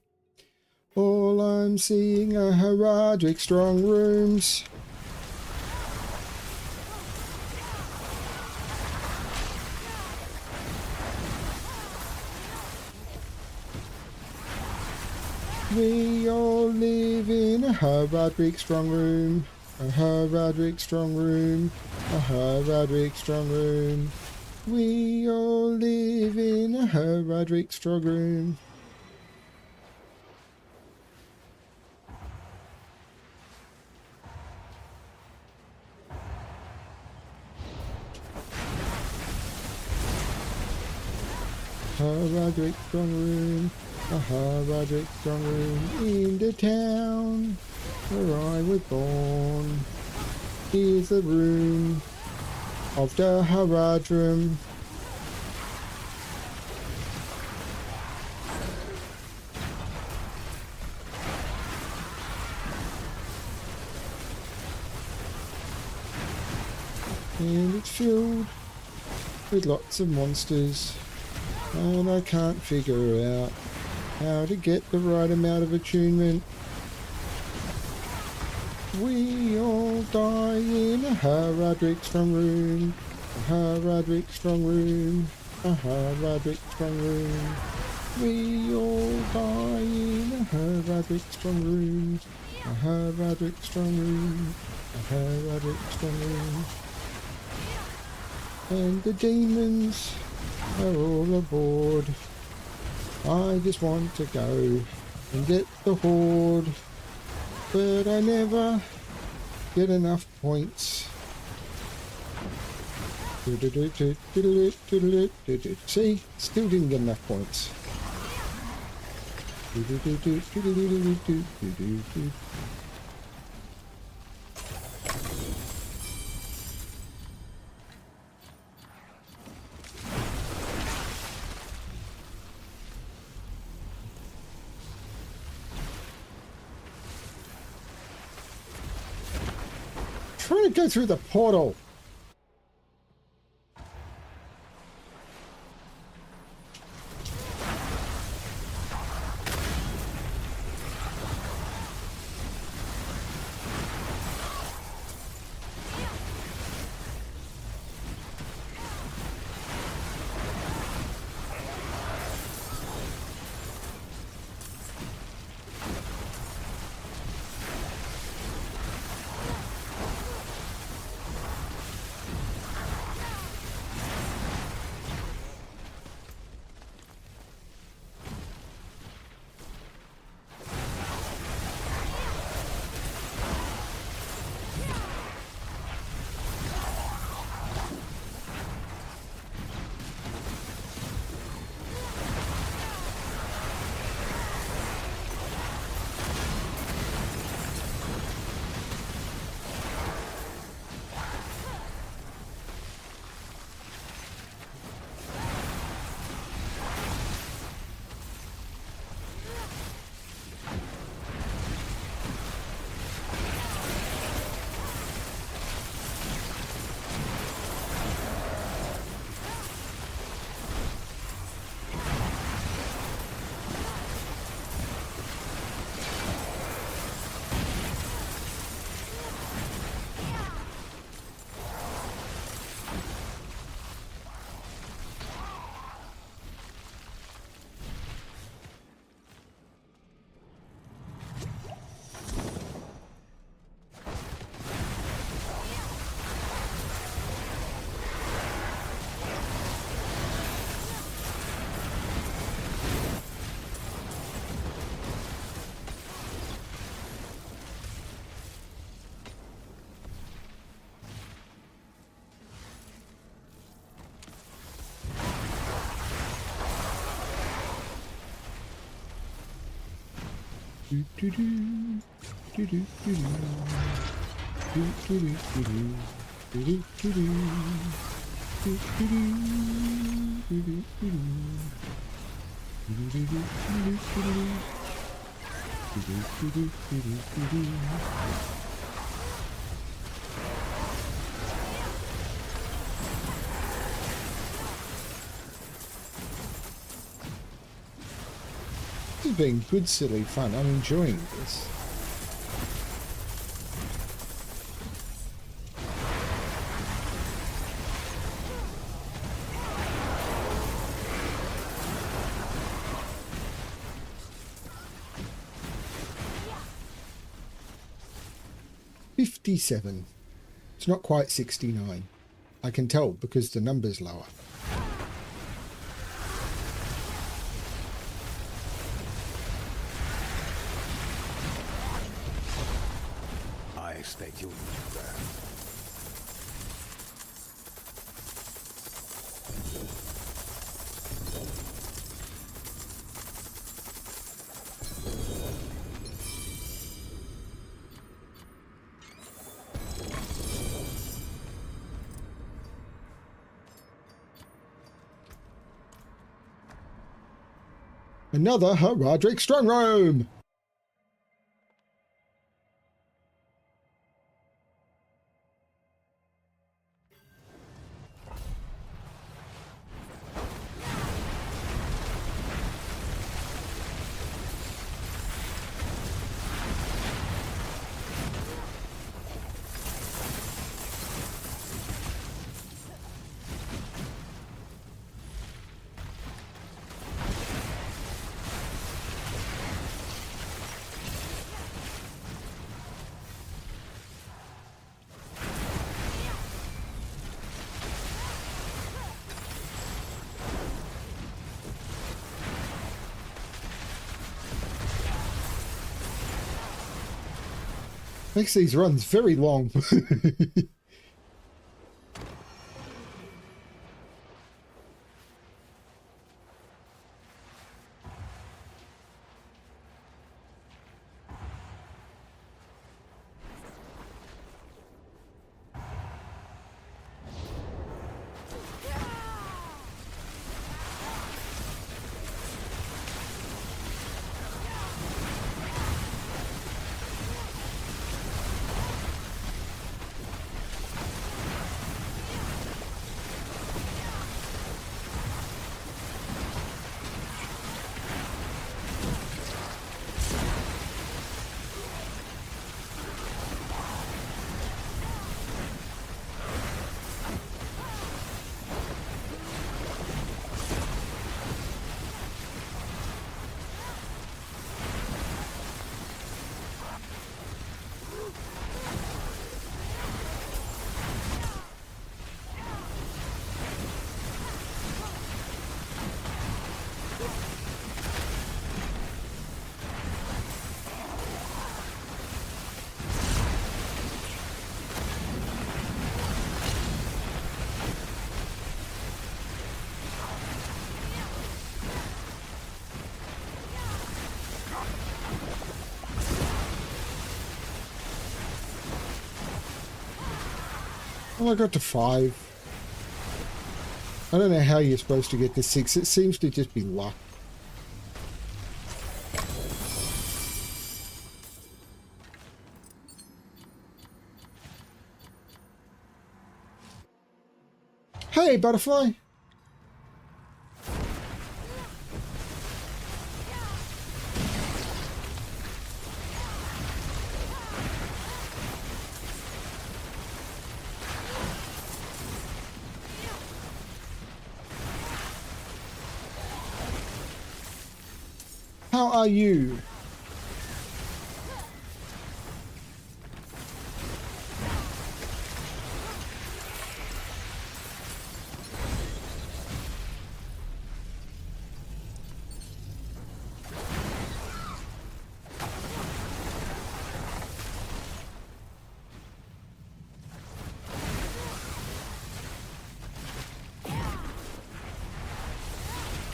All I'm seeing are Heradric strong rooms. We all live in a Heradric strong room. A Heradric strong room. A Heradric strong room. We all live in a Heradric strong room. Heradric strong room. A Heradric strong room in the town where I was born. Here's the room of the Haradrim. And it's filled with lots of monsters, and I can't figure out how to get the right amount of attunement. We all die in a Heradric strong room. A Heradric strong room. A Heradric strong room. We all die in a Heradric strong room. A Heradric strong room. A Heradric strong room. And the demons are all aboard. I just want to go and get the horde, but I never get enough points. See, still didn't get enough points. Trying to go through the portal. This has been good, silly fun. I'm enjoying this. $57. It's not quite 69. I can tell because the number's lower. I expect you'll need that. Another Roderick Strong Room! Makes these runs very long. Well, I got to 5. I don't know how you're supposed to get to 6. It seems to just be luck. Hey, butterfly! How are you?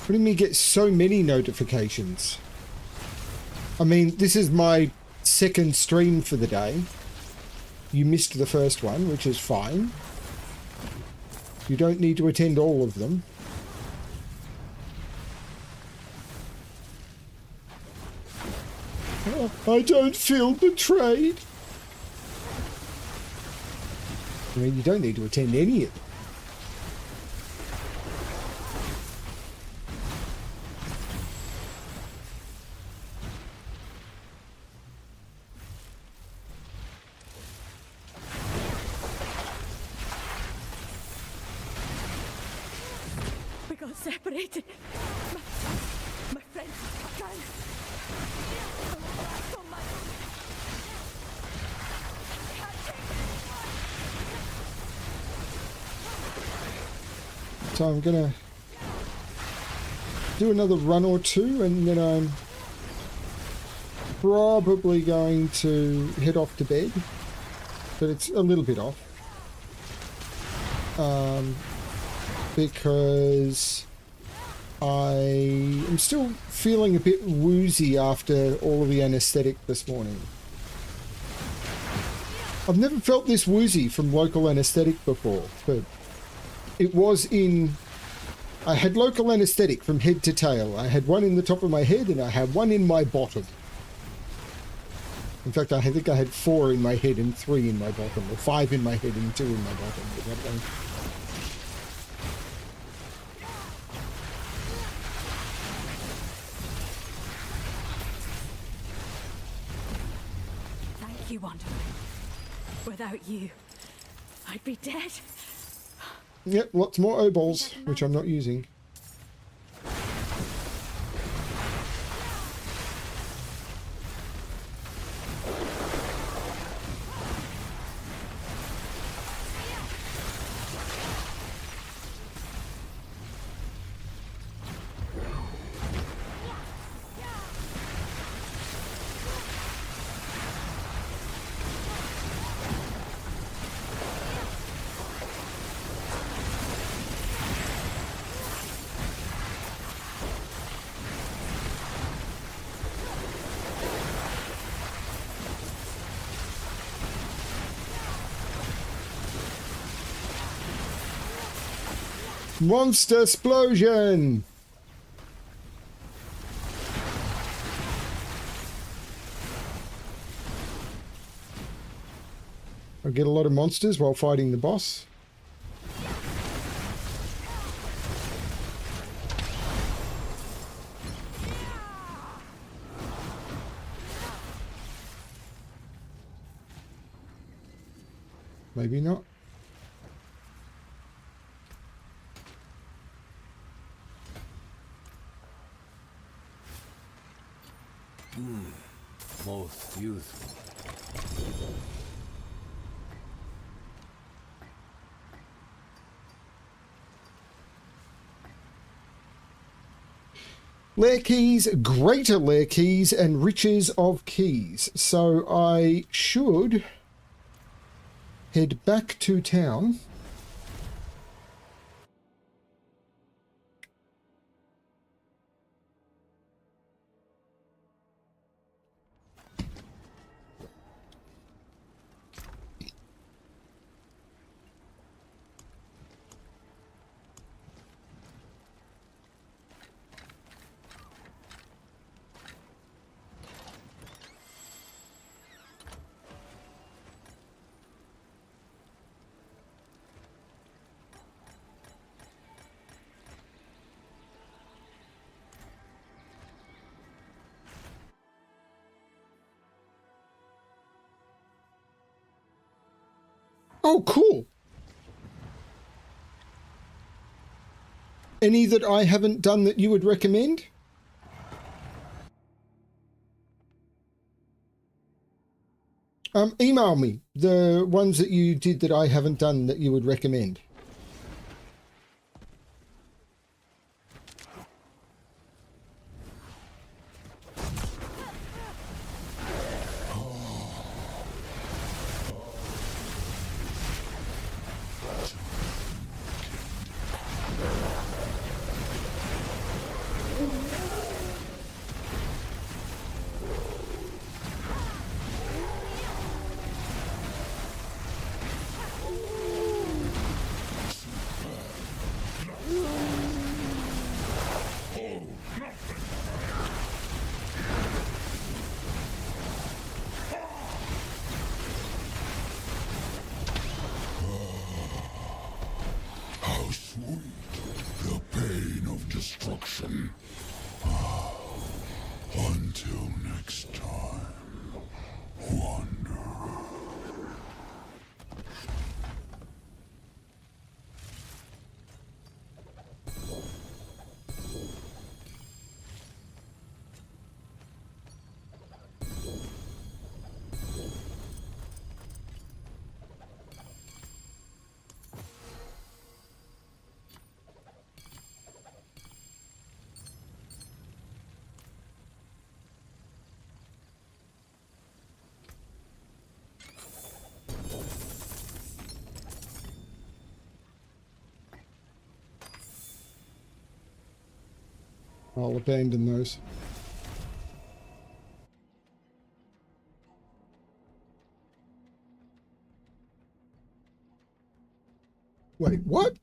What do you mean get so many notifications? I mean, this is my second stream for the day. You missed the first one, which is fine. You don't need to attend all of them. Oh, I don't feel betrayed. I mean, you don't need to attend any of them. not separated. My friends can. So much. Can't take it anymore. So I'm gonna do another run or two, and then I'm probably going to head off to bed, but it's a little bit off. Because I am still feeling a bit woozy after all of the anesthetic this morning. I've never felt this woozy from local anesthetic before, but it was in... I had local anesthetic from head to tail. I had one in the top of my head and I had one in my bottom. In fact, I think I had 4 in my head and 3 in my bottom, or 5 in my head and 2 in my bottom. Thank you, Wanderer. Without you, I'd be dead. Yep, lots more O-balls, which I'm not using. Monster explosion! I get a lot of monsters while fighting the boss. Maybe not. Most useful. Lair keys, greater lair keys, and riches of keys. So I should head back to town. Oh, cool. Any that I haven't done that you would recommend? Email me the ones that you did that I haven't done that you would recommend. Destruction. Until next time, Wanderer. I'll abandon those. Wait, what?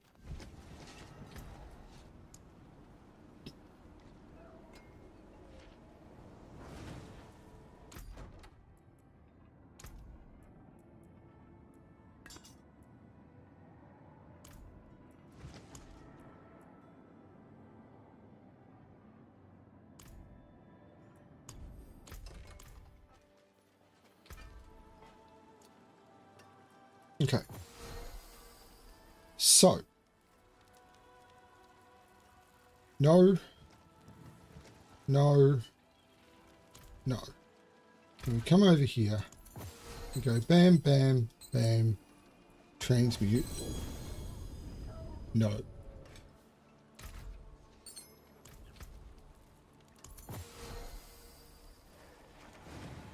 Okay. So. No. No. No. And we come over here. We go bam, bam, bam. Transmute. No.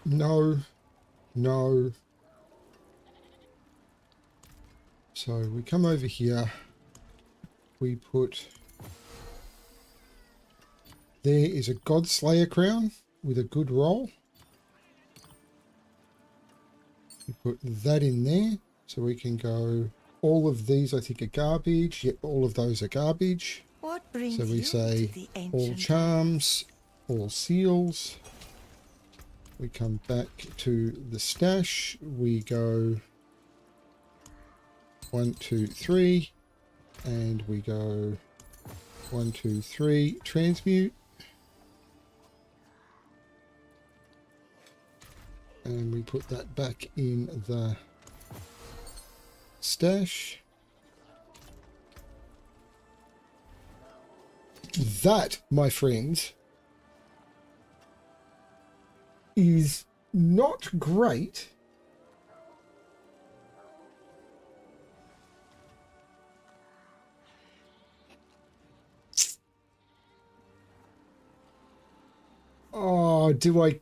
No. No. So we come over here. We put... There is a Godslayer crown with a good roll. We put that in there. So we can go... All of these I think are garbage. Yep, all of those are garbage. What brings So we you say to the all ancient charms, all seals. We come back to the stash. We go 1, 2, 3. And we go 1, 2, 3. Transmute. And we put that back in the stash. That, my friends, is not great. Oh, do I...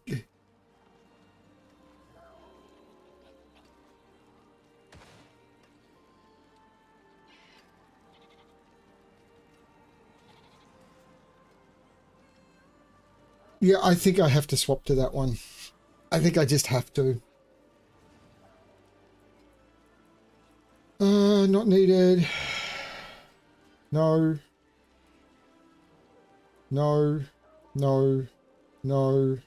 Yeah, I think I have to swap to that one. I think I just have to. Not needed. No. No. No. No.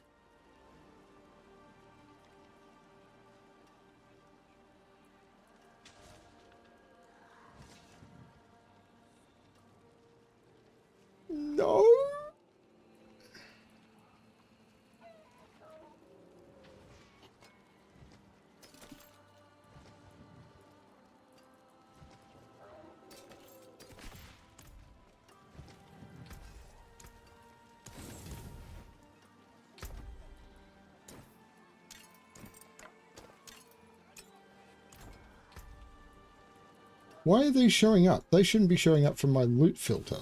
No. Why are these showing up? They shouldn't be showing up from my loot filter.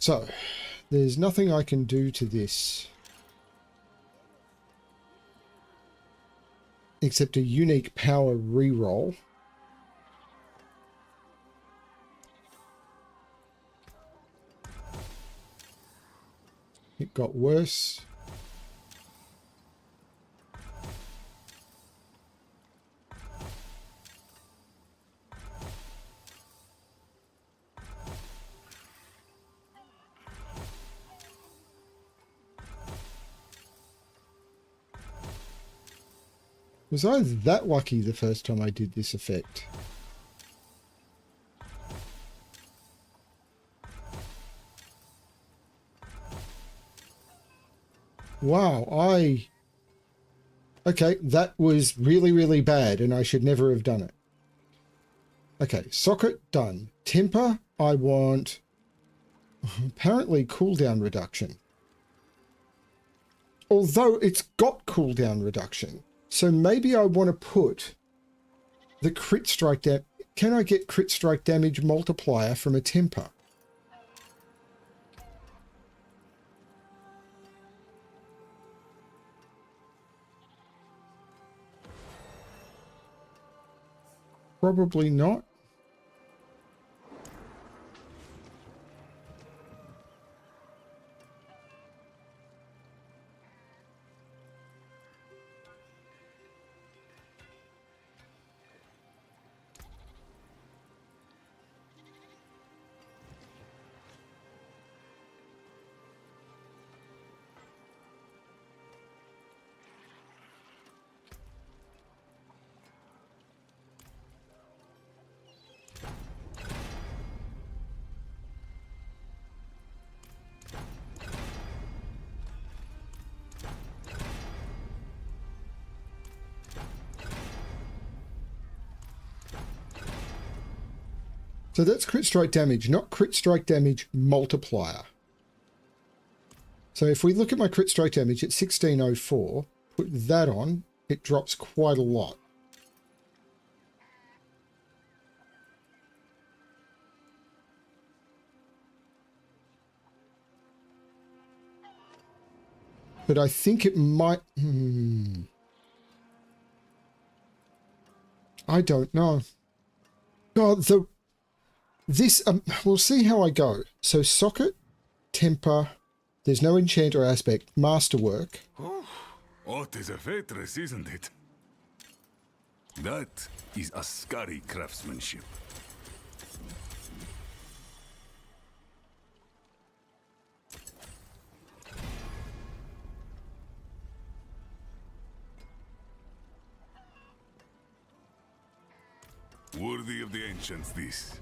So, there's nothing I can do to this except a unique power reroll. It got worse. Was I that lucky the first time I did this effect? Wow, Okay, that was really, really bad, and I should never have done it. Okay, socket done. Temper, I want apparently cooldown reduction. Although it's got cooldown reduction. So maybe I want to put the crit strike damage. Can I get crit strike damage multiplier from a temper? Probably not. So that's crit strike damage, not crit strike damage multiplier. So if we look at my crit strike damage at 1604, put that on, it drops quite a lot. But I think it might... I don't know. God, we'll see how I go. So socket, temper, there's no enchant or aspect, masterwork. Oh, what is a Faithless, isn't it? That is a scary craftsmanship. Worthy of the ancients, this.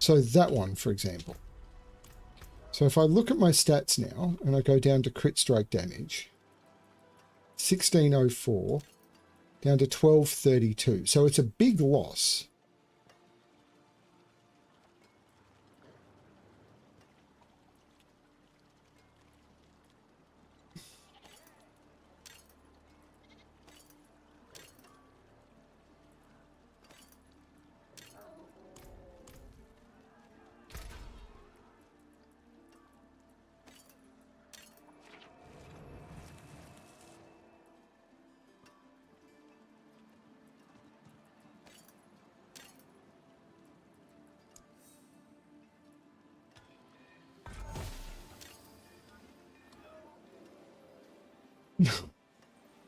So that one, for example. So if I look at my stats now, and I go down to crit strike damage, 1604, down to 1232. So it's a big loss.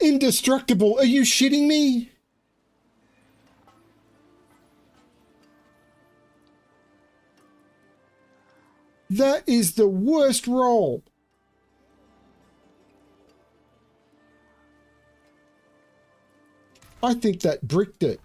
Indestructible. Are you shitting me? That is the worst roll. I think that bricked it.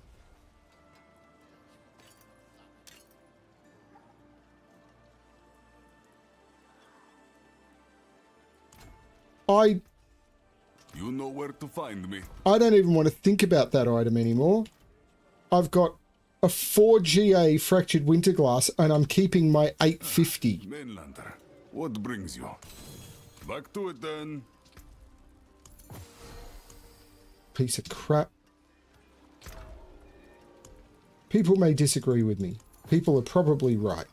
You know where to find me. I don't even want to think about that item anymore. I've got a 4 GA fractured winterglass and I'm keeping my 850. Mainlander, what brings you? Back to it then. Piece of crap. People may disagree with me. People are probably right.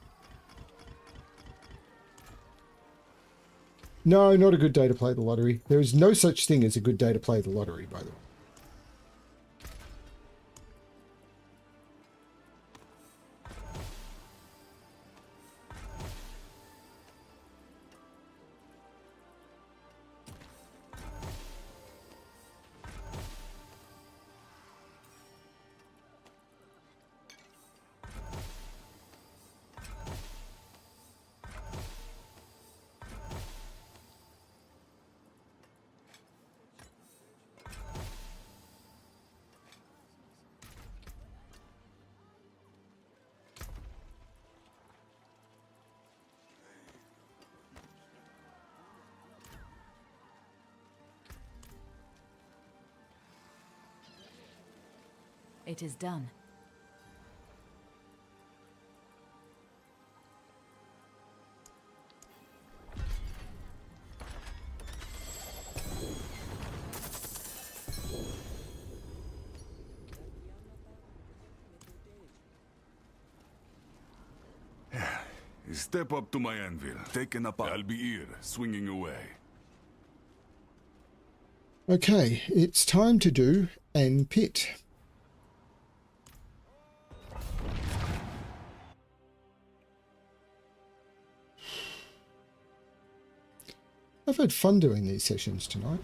No, not a good day to play the lottery. There is no such thing as a good day to play the lottery, by the way. It is done. Step up to my anvil. Taken up, I'll be here, swinging away. Okay, it's time to do an pit. I've had fun doing these sessions tonight.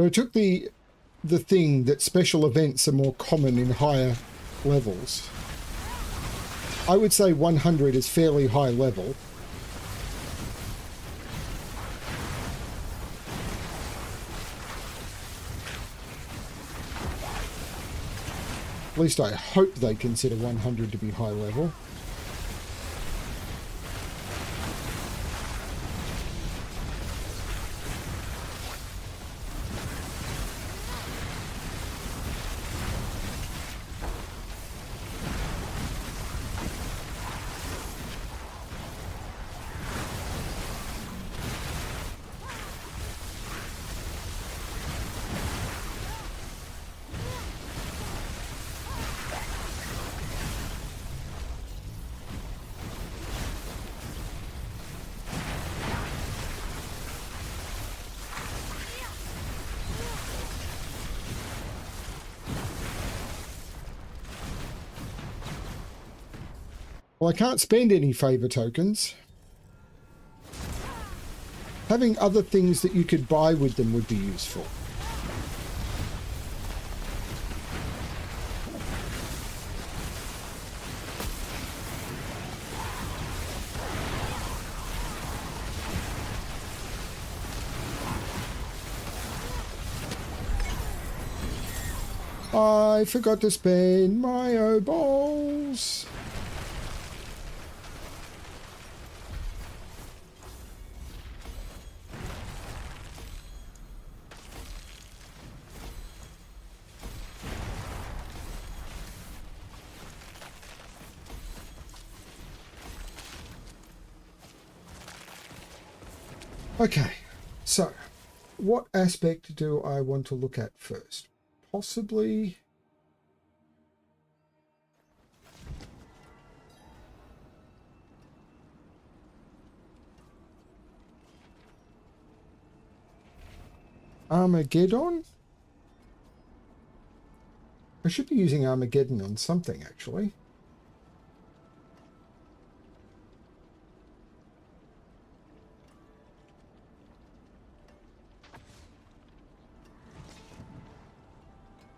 So I took the thing that special events are more common in higher levels. I would say 100 is fairly high level. At least I hope they consider 100 to be high level. Well, I can't spend any favour tokens. Having other things that you could buy with them would be useful. I forgot to spend my obols. Okay, so what aspect do I want to look at first? Possibly Armageddon? I should be using Armageddon on something, actually.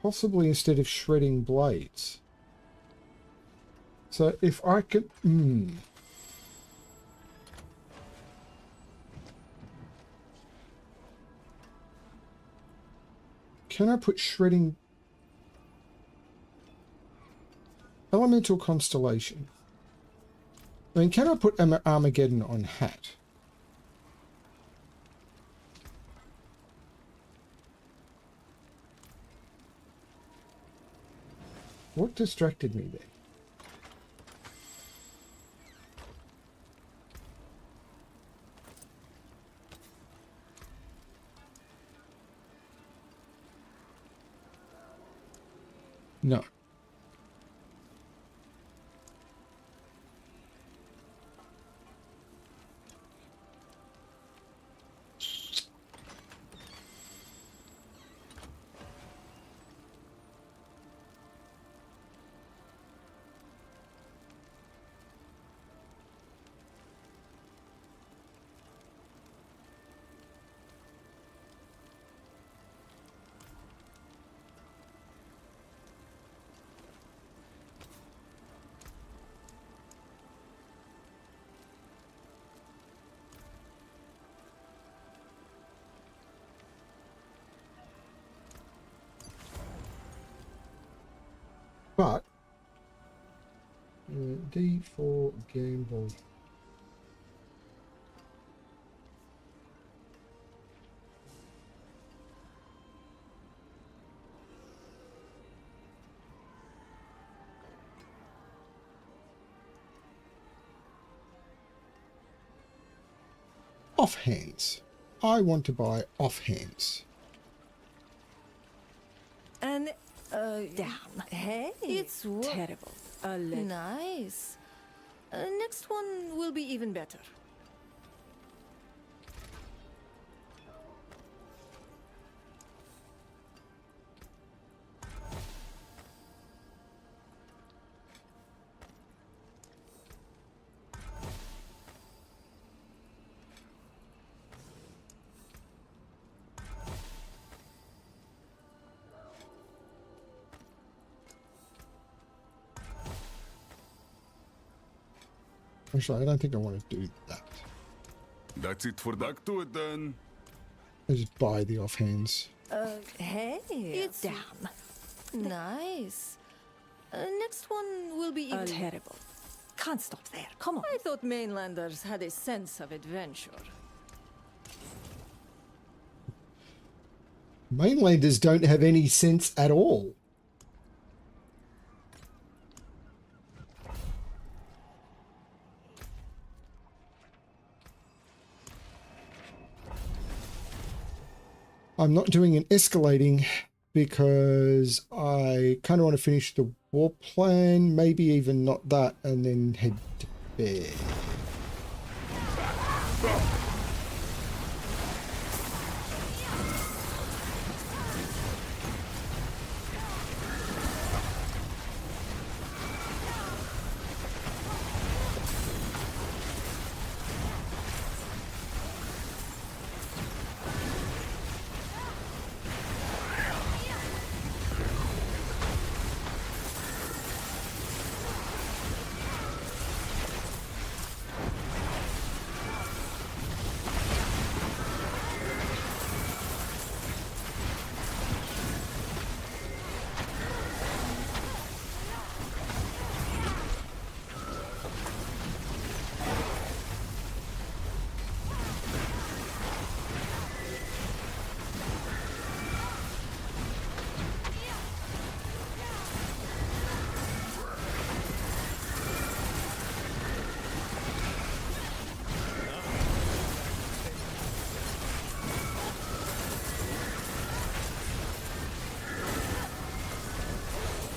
Possibly instead of shredding blades. So if I could... Can I put shredding... Elemental Constellation. I mean, can I put Armageddon on hat? What distracted me there? No. But D4 gamble. Offhands. I want to buy offhands. And, damn. Hey, It's terrible. nice. Next one will be even better. Actually, I don't think I want to do that. That's it for that. To it then. I just buy the offhands. Hey, It's damn. nice. Next one will be even Terrible. Can't stop there. Come on. I thought mainlanders had a sense of adventure. Mainlanders don't have any sense at all. I'm not doing an escalating because I kind of want to finish the war plan, maybe even not that, and then head to bed.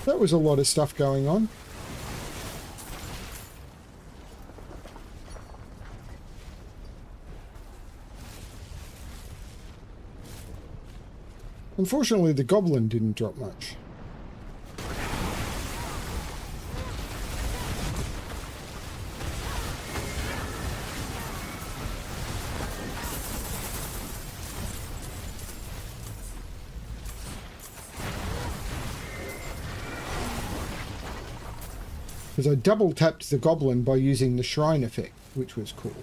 That was a lot of stuff going on. Unfortunately, the goblin didn't drop much. Because I double tapped the goblin by using the shrine effect, which was cool.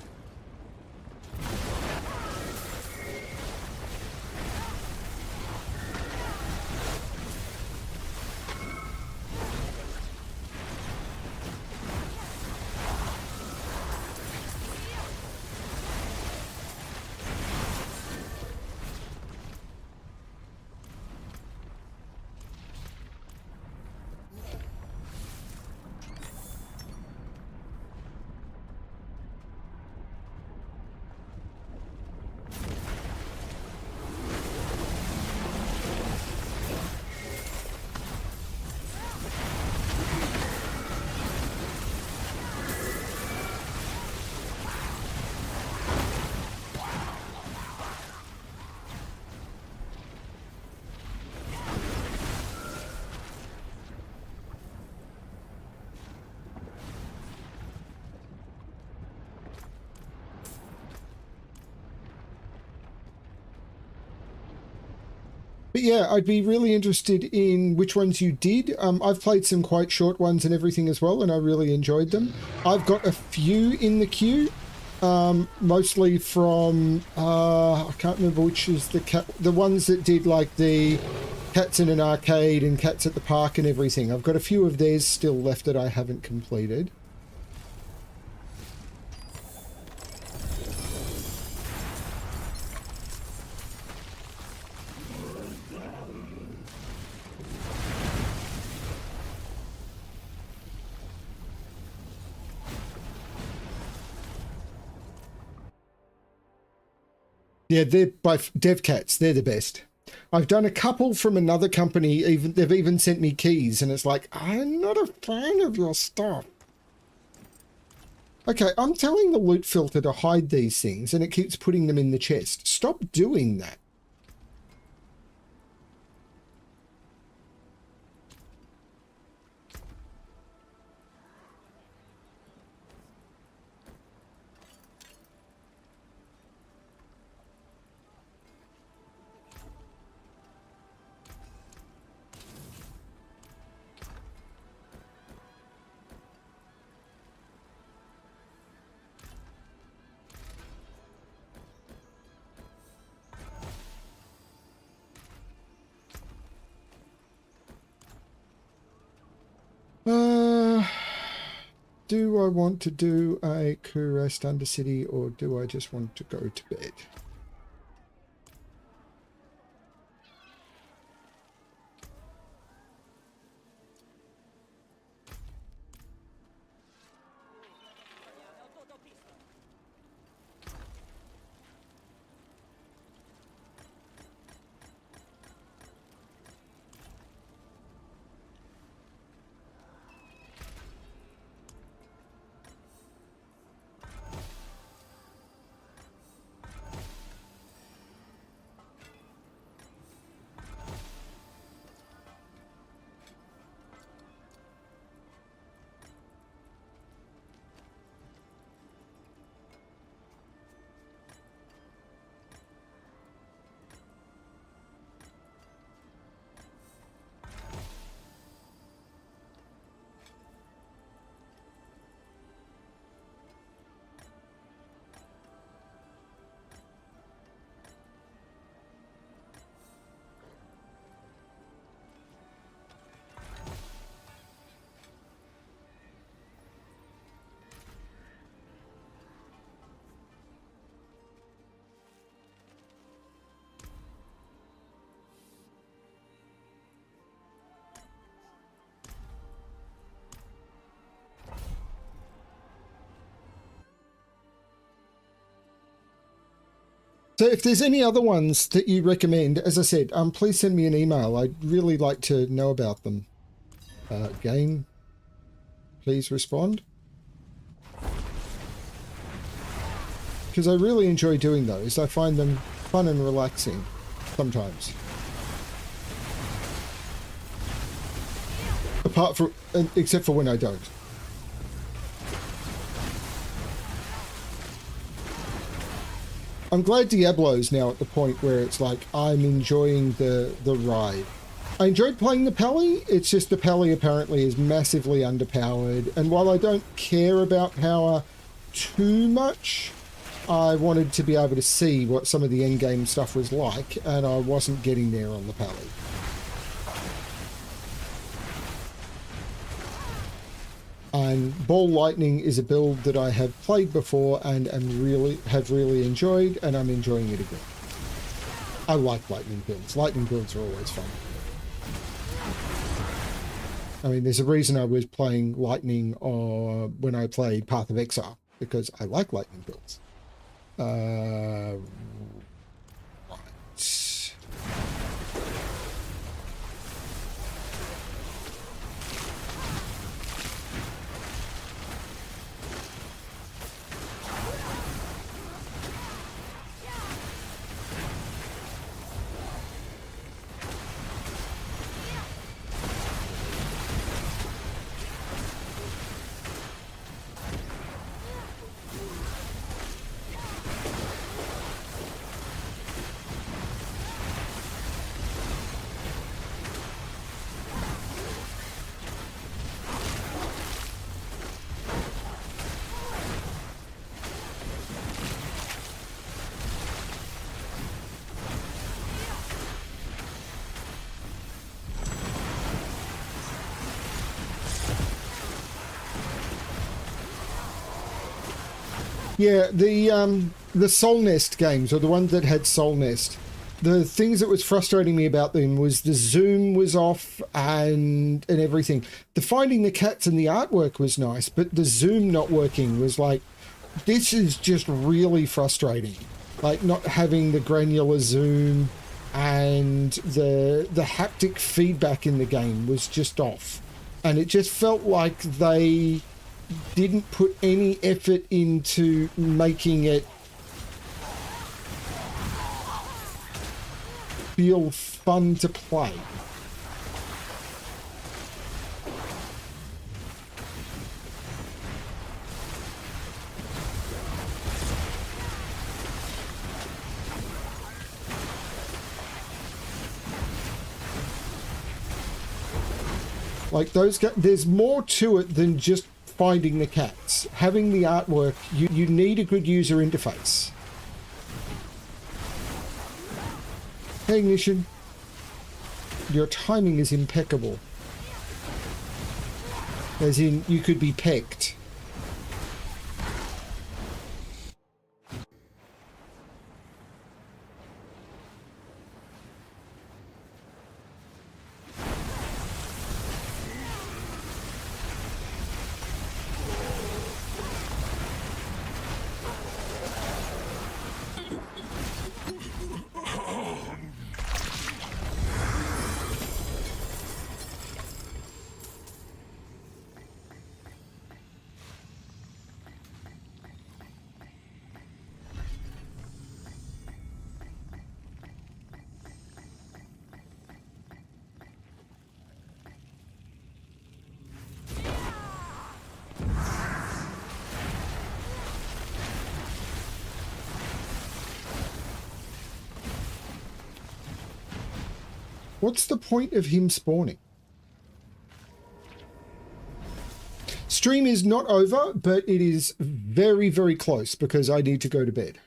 But yeah, I'd be really interested in which ones you did. I've played some quite short ones and everything as well, and I really enjoyed them. I've got a few in the queue, mostly from, I can't remember which is the ones that did like the Cats in an Arcade and Cats at the Park and everything. I've got a few of theirs still left that I haven't completed. Yeah, they're by DevCats. They're the best. I've done a couple from another company. They've even sent me keys, and it's like, I'm not a fan of your stuff. Okay, I'm telling the loot filter to hide these things, and it keeps putting them in the chest. Stop doing that. Do I want to do a crew rest under city, or do I just want to go to bed? So if there's any other ones that you recommend, as I said, please send me an email. I'd really like to know about them. Game, please respond. Because I really enjoy doing those. I find them fun and relaxing sometimes. Apart from, except for when I don't. I'm glad Diablo's now at the point where it's like I'm enjoying the ride. I enjoyed playing the Pally, it's just the Pally apparently is massively underpowered, and while I don't care about power too much, I wanted to be able to see what some of the endgame stuff was like, and I wasn't getting there on the Pally. And Ball Lightning is a build that I have played before and have really enjoyed, and I'm enjoying it again. I like lightning builds. Lightning builds are always fun. I mean, there's a reason I was playing lightning when I played Path of Exile, because I like lightning builds. Right. Yeah, the Soul Nest games, or the ones that had Soul Nest, the things that was frustrating me about them was the zoom was off and everything. The finding the cats and the artwork was nice, but the zoom not working was like, this is just really frustrating. Like not having the granular zoom and the haptic feedback in the game was just off. And it just felt like they didn't put any effort into making it feel fun to play. Like those guys, there's more to it than just finding the cats. Having the artwork, you need a good user interface. Hey, Ignition. Your timing is impeccable. As in, you could be pecked. What's the point of him spawning? Stream is not over, but it is very, very close because I need to go to bed.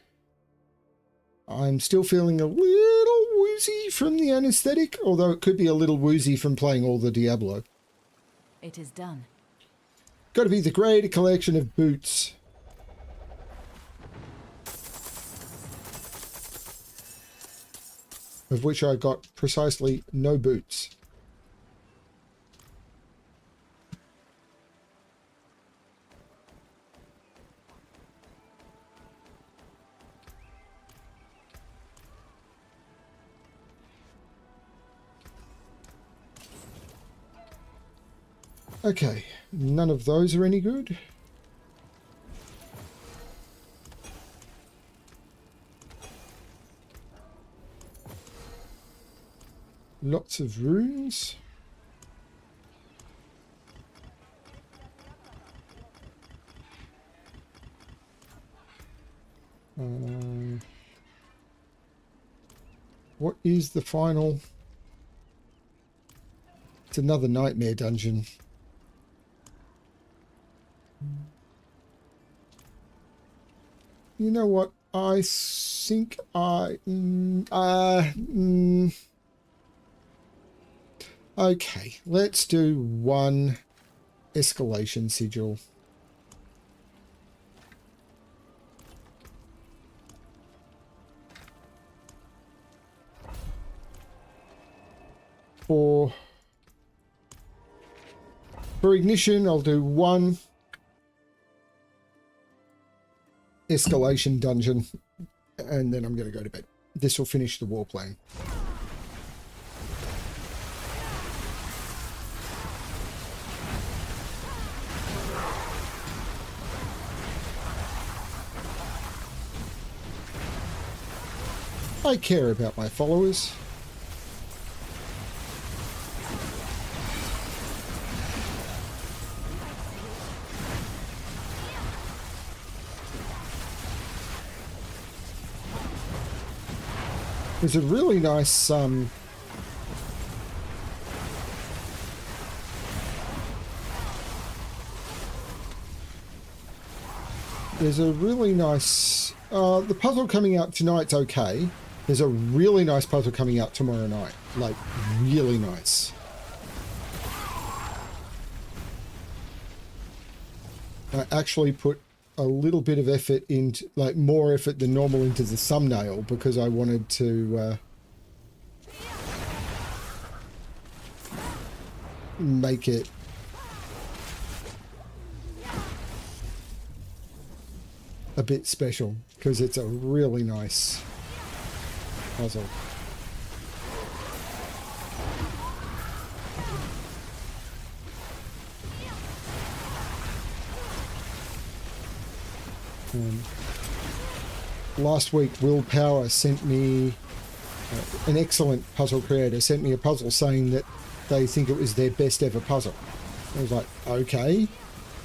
I'm still feeling a little woozy from the anesthetic, although it could be a little woozy from playing all the Diablo. It is done. Got to be the great collection of boots. Of which I got precisely no boots. Okay, none of those are any good. Lots of runes. What is the final? It's another nightmare dungeon. You know what? I think okay, let's do one escalation sigil. For ignition, I'll do one escalation dungeon, and then I'm going to go to bed. This will finish the war plane. I care about my followers. There's a really nice the puzzle coming out tonight's okay. There's a really nice puzzle coming out tomorrow night. Like, really nice. I actually put a little bit of effort into, like more effort than normal into the thumbnail because I wanted to make it a bit special because it's a really nice puzzle. Last week, Willpower sent me, an excellent puzzle creator sent me a puzzle saying that they think it was their best ever puzzle. I was like, okay.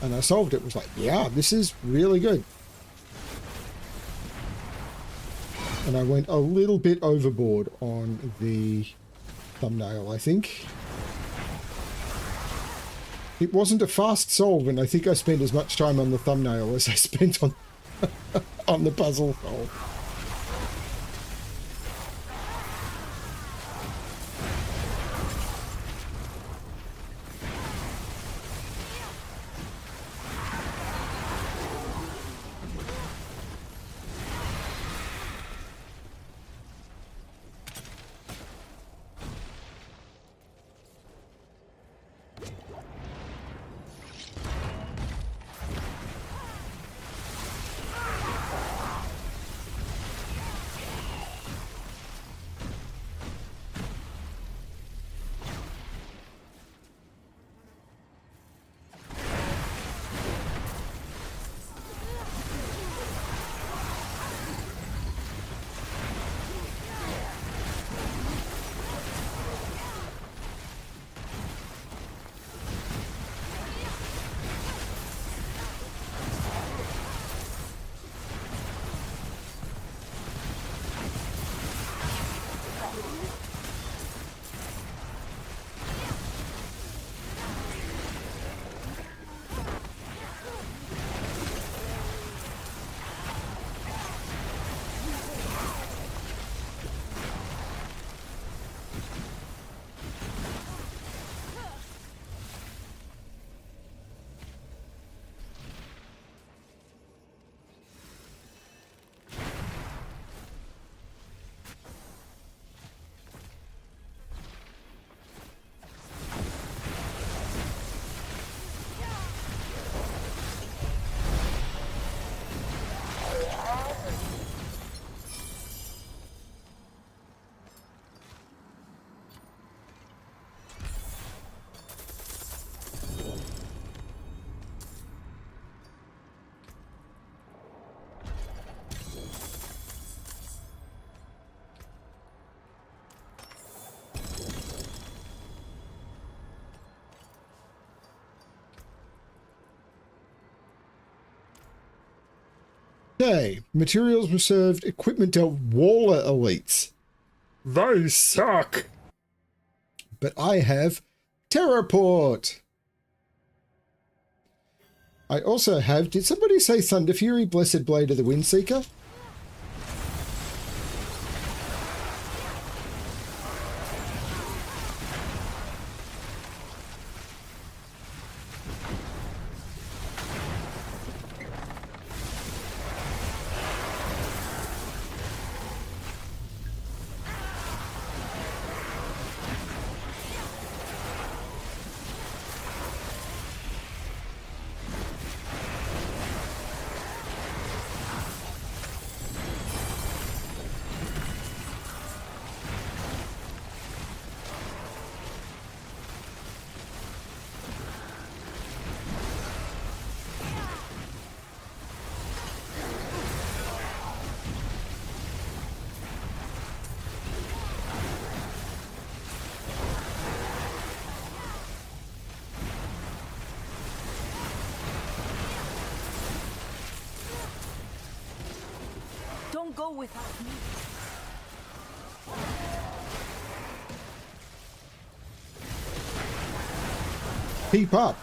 And I solved it. It was like, yeah, this is really good. And I went a little bit overboard on the thumbnail, I think. It wasn't a fast solve, and I think I spent as much time on the thumbnail as I spent on on the puzzle solve. Okay, materials reserved, equipment dealt Waller elites. They suck. But I have Terraport. I also have, did somebody say Thunder Fury, Blessed Blade of the Windseeker? Don't go without me. Keep up.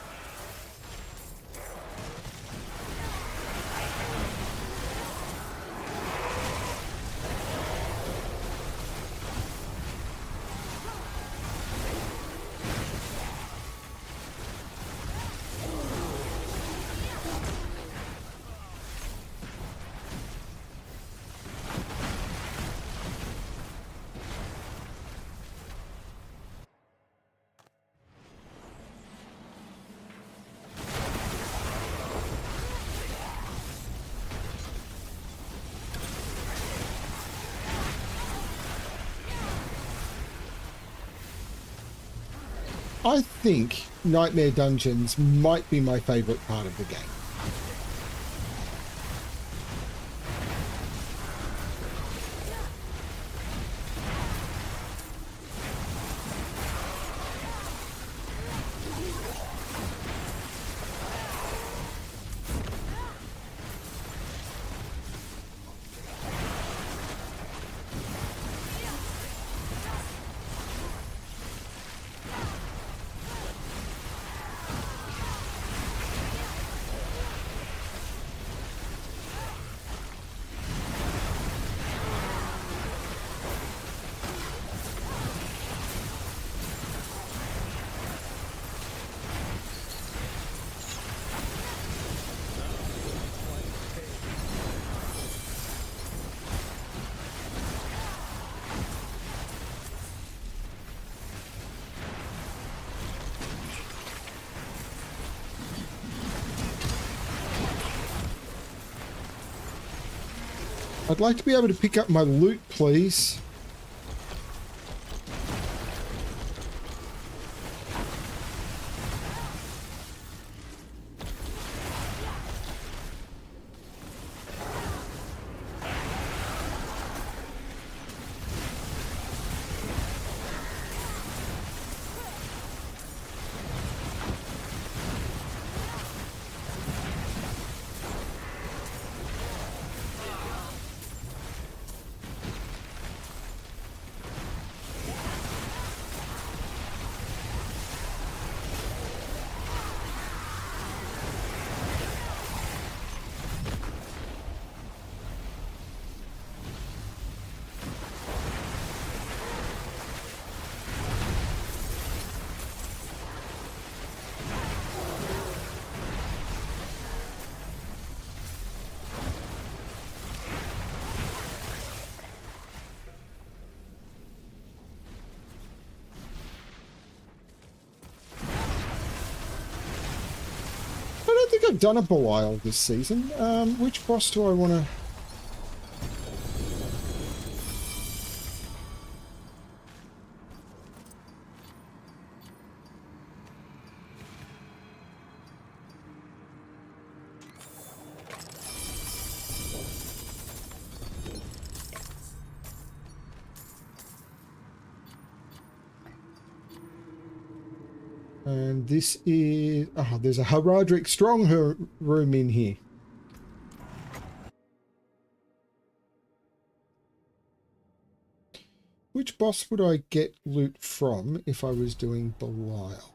I think Nightmare Dungeons might be my favourite part of the game. I'd like to be able to pick up my loot, please. I don't think I've done a Belial this season. Which boss do I want to... And this is... Oh, there's a Haradric Strong room in here. Which boss would I get loot from if I was doing Belial?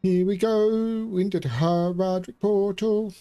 Here we go into the Haradric portal.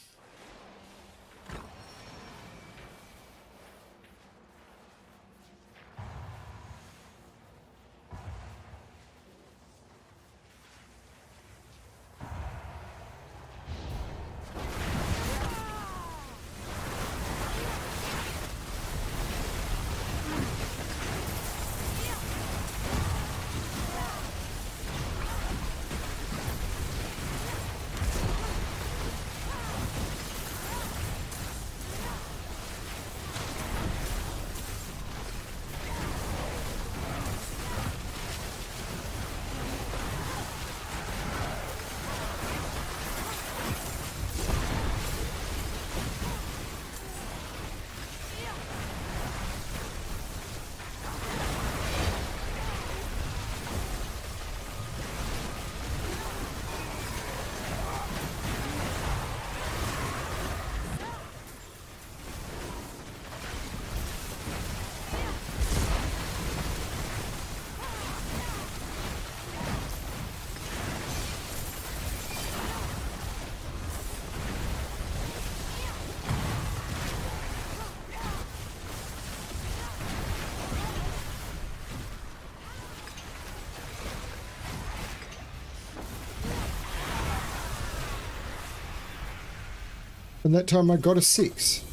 And that time I got a 6.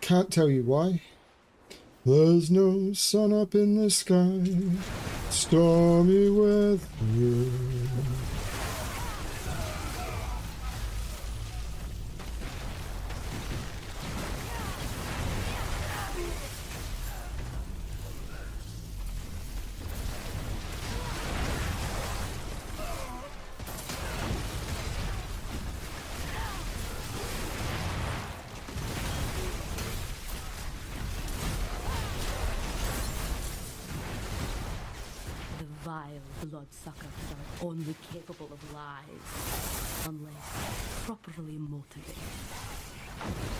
Can't tell you why. There's no sun up in the sky, stormy weather. The vile bloodsuckers are only capable of lies, unless properly motivated.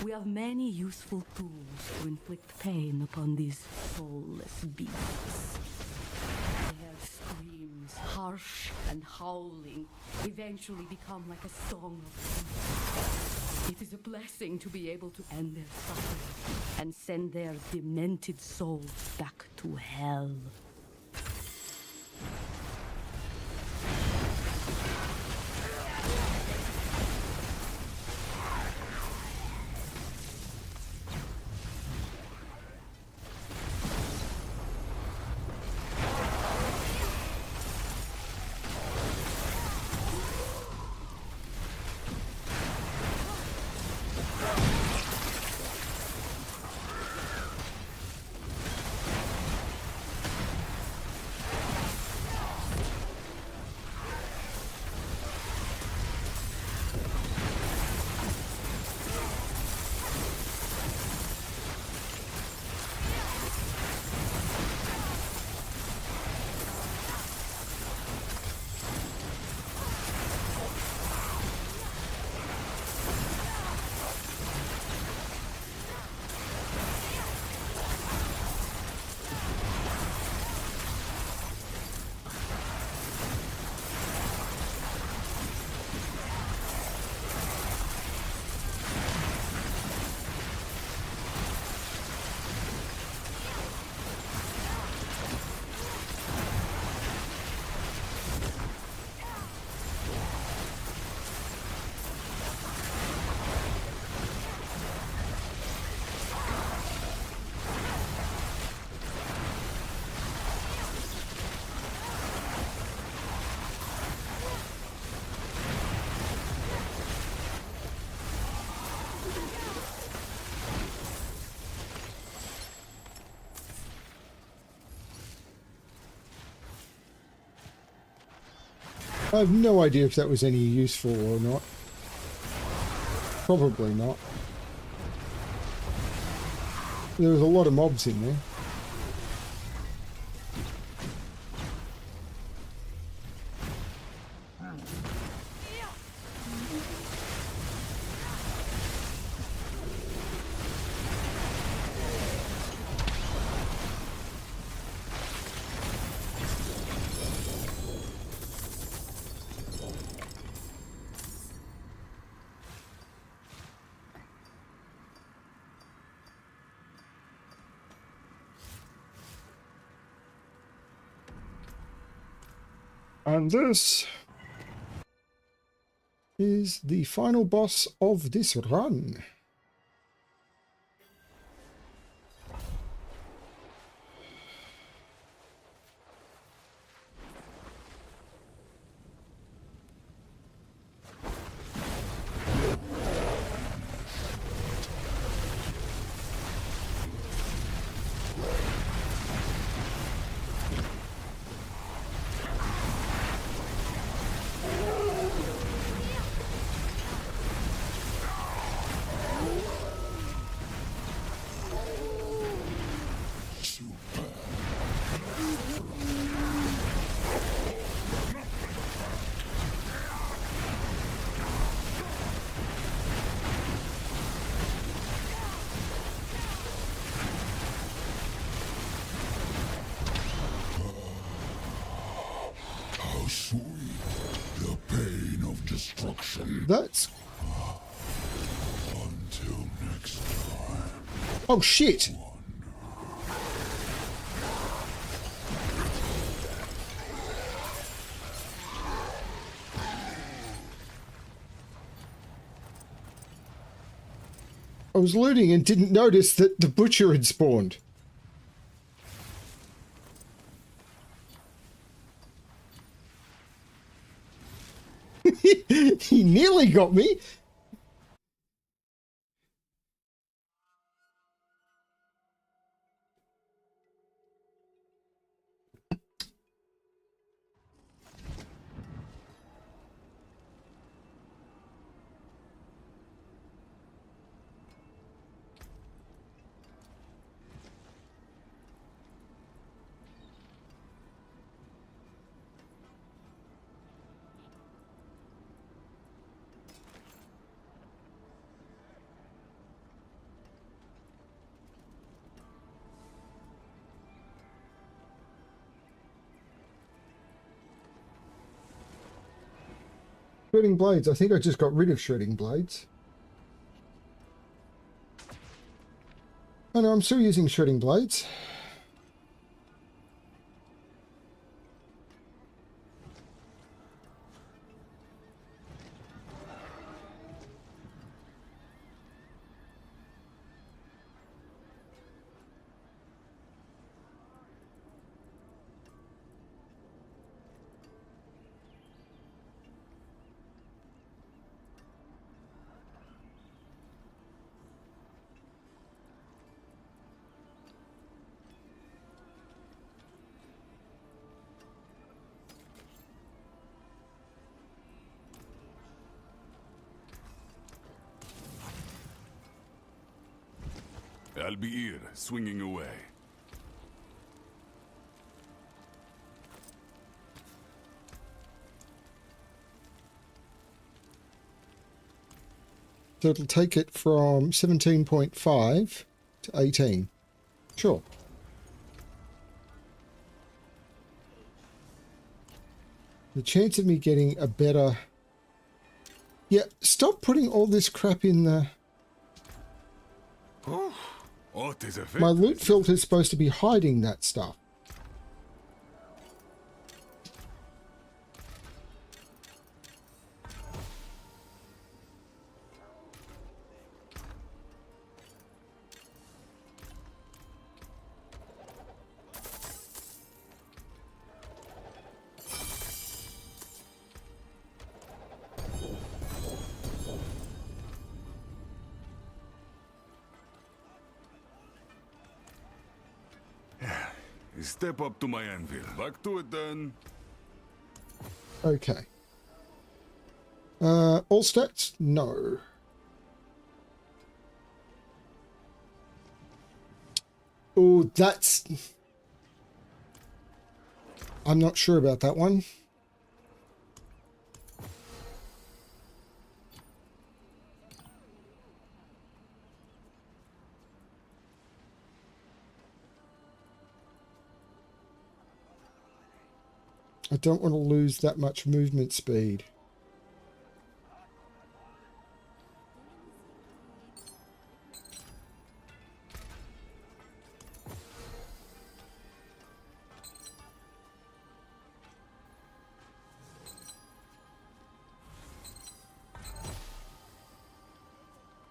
We have many useful tools to inflict pain upon these soulless beasts. Their screams, harsh and howling, eventually become like a song of grief. It is a blessing to be able to end their suffering and send their demented souls back to hell. I have no idea if that was any useful or not. Probably not. There was a lot of mobs in there. And this is the final boss of this run. How sweet the pain of destruction. That's... Until next time. Oh shit! was looting and didn't notice that the butcher had spawned. He nearly got me. Shredding blades. I think I just got rid of shredding blades. Oh no, I'm still using shredding blades. I'll be here, swinging away. So it'll take it from 17.5 to 18. Sure. The chance of me getting a better... Yeah, stop putting all this crap in the... What is a My loot filter is supposed to be hiding that stuff. Step up to my anvil. Back to it then. Okay. All stats? No. Oh, that's... I'm not sure about that one. I don't want to lose that much movement speed.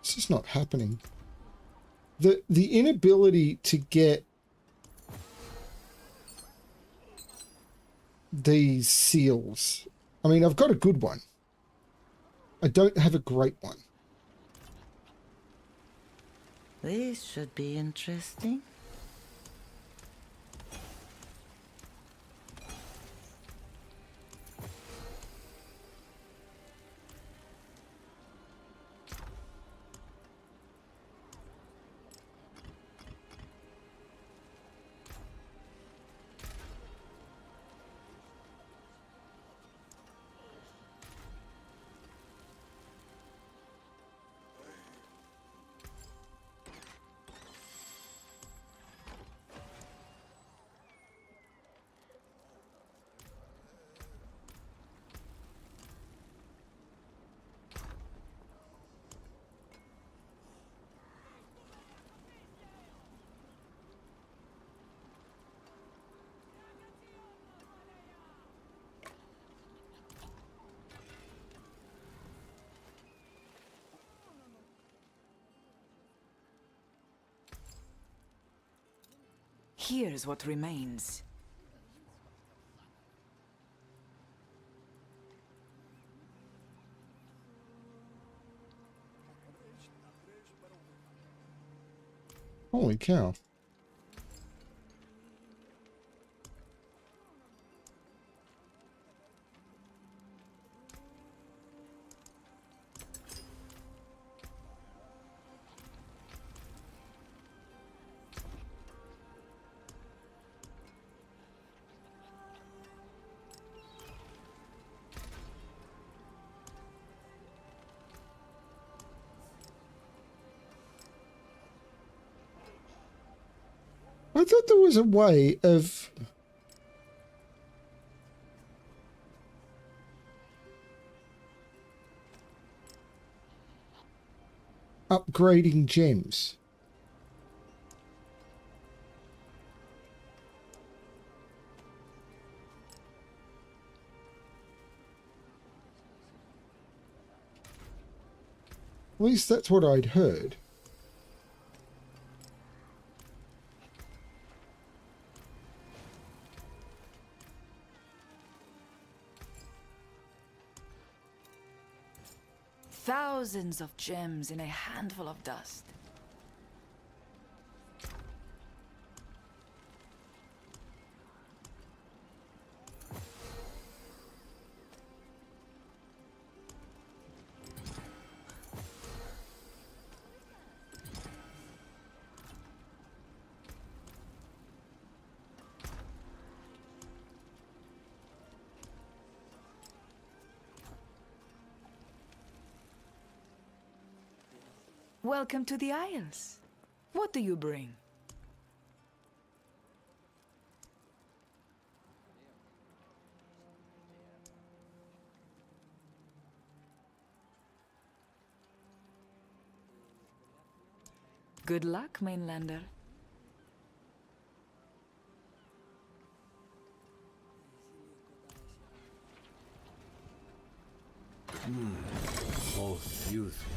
This is not happening. The inability to get these seals. I mean, I've got a good one. I don't have a great one. This should be interesting. Here's what remains. Holy cow. I thought there was a way of upgrading gems. At least that's what I'd heard. Thousands of gems in a handful of dust. Welcome to the Isles. What do you bring? Good luck, mainlander. Most useful.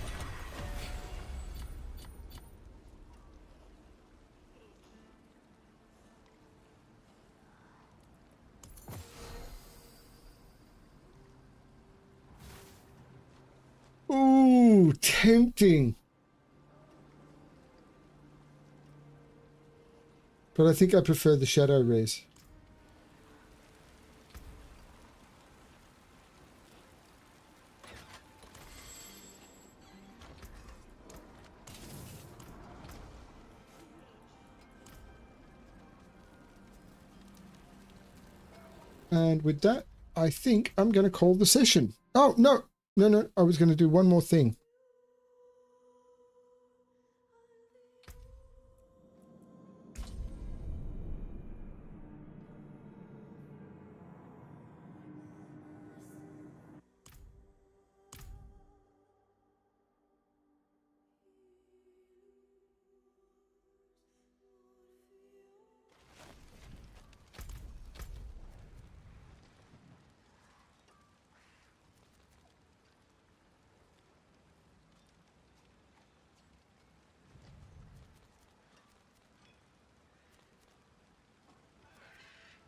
Ooh, tempting. But I think I prefer the shadow res. And with that, I think I'm going to call the session. Oh, no. No. I was going to do one more thing.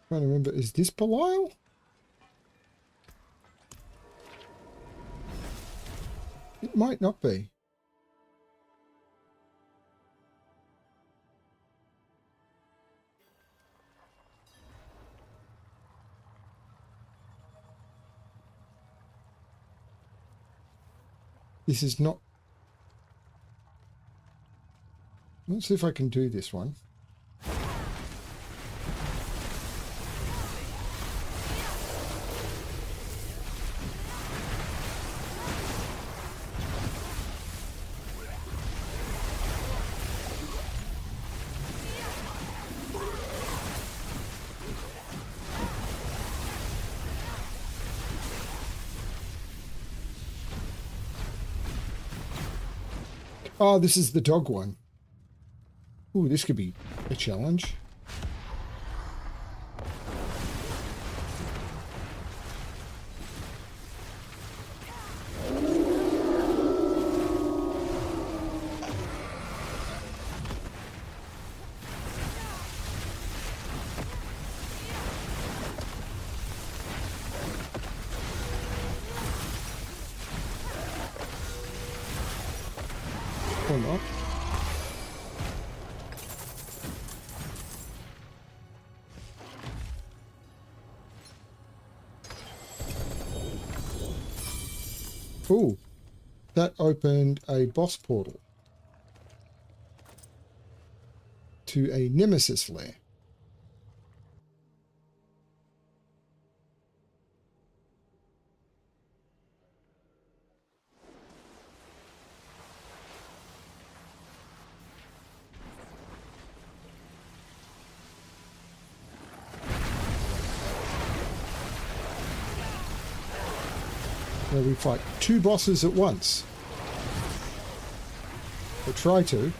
Trying to remember, is this Belial? It might not be. This is not... Let's see if I can do this one. Oh, this is the dog one. Ooh, this could be a challenge. Or not. Ooh, that opened a boss portal to a Nemesis lair. Where we fight 2 bosses at once. Or try to.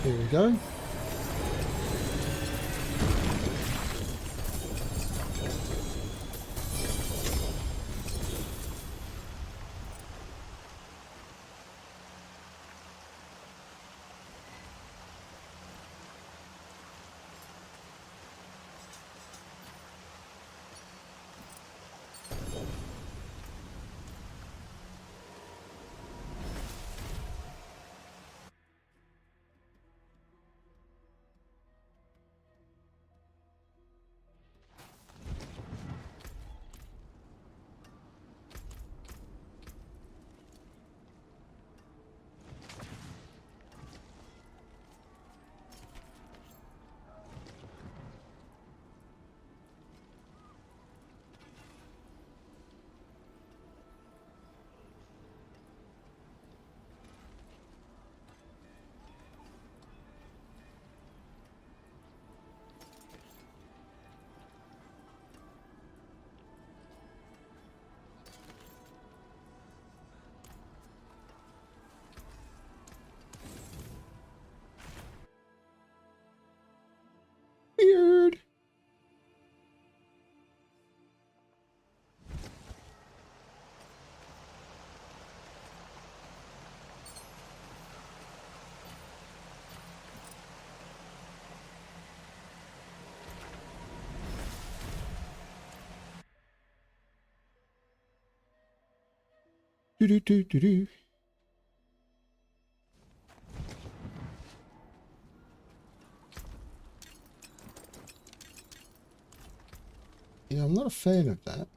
There we go. Weird. Do do do do do. Yeah, I'm not a fan of that.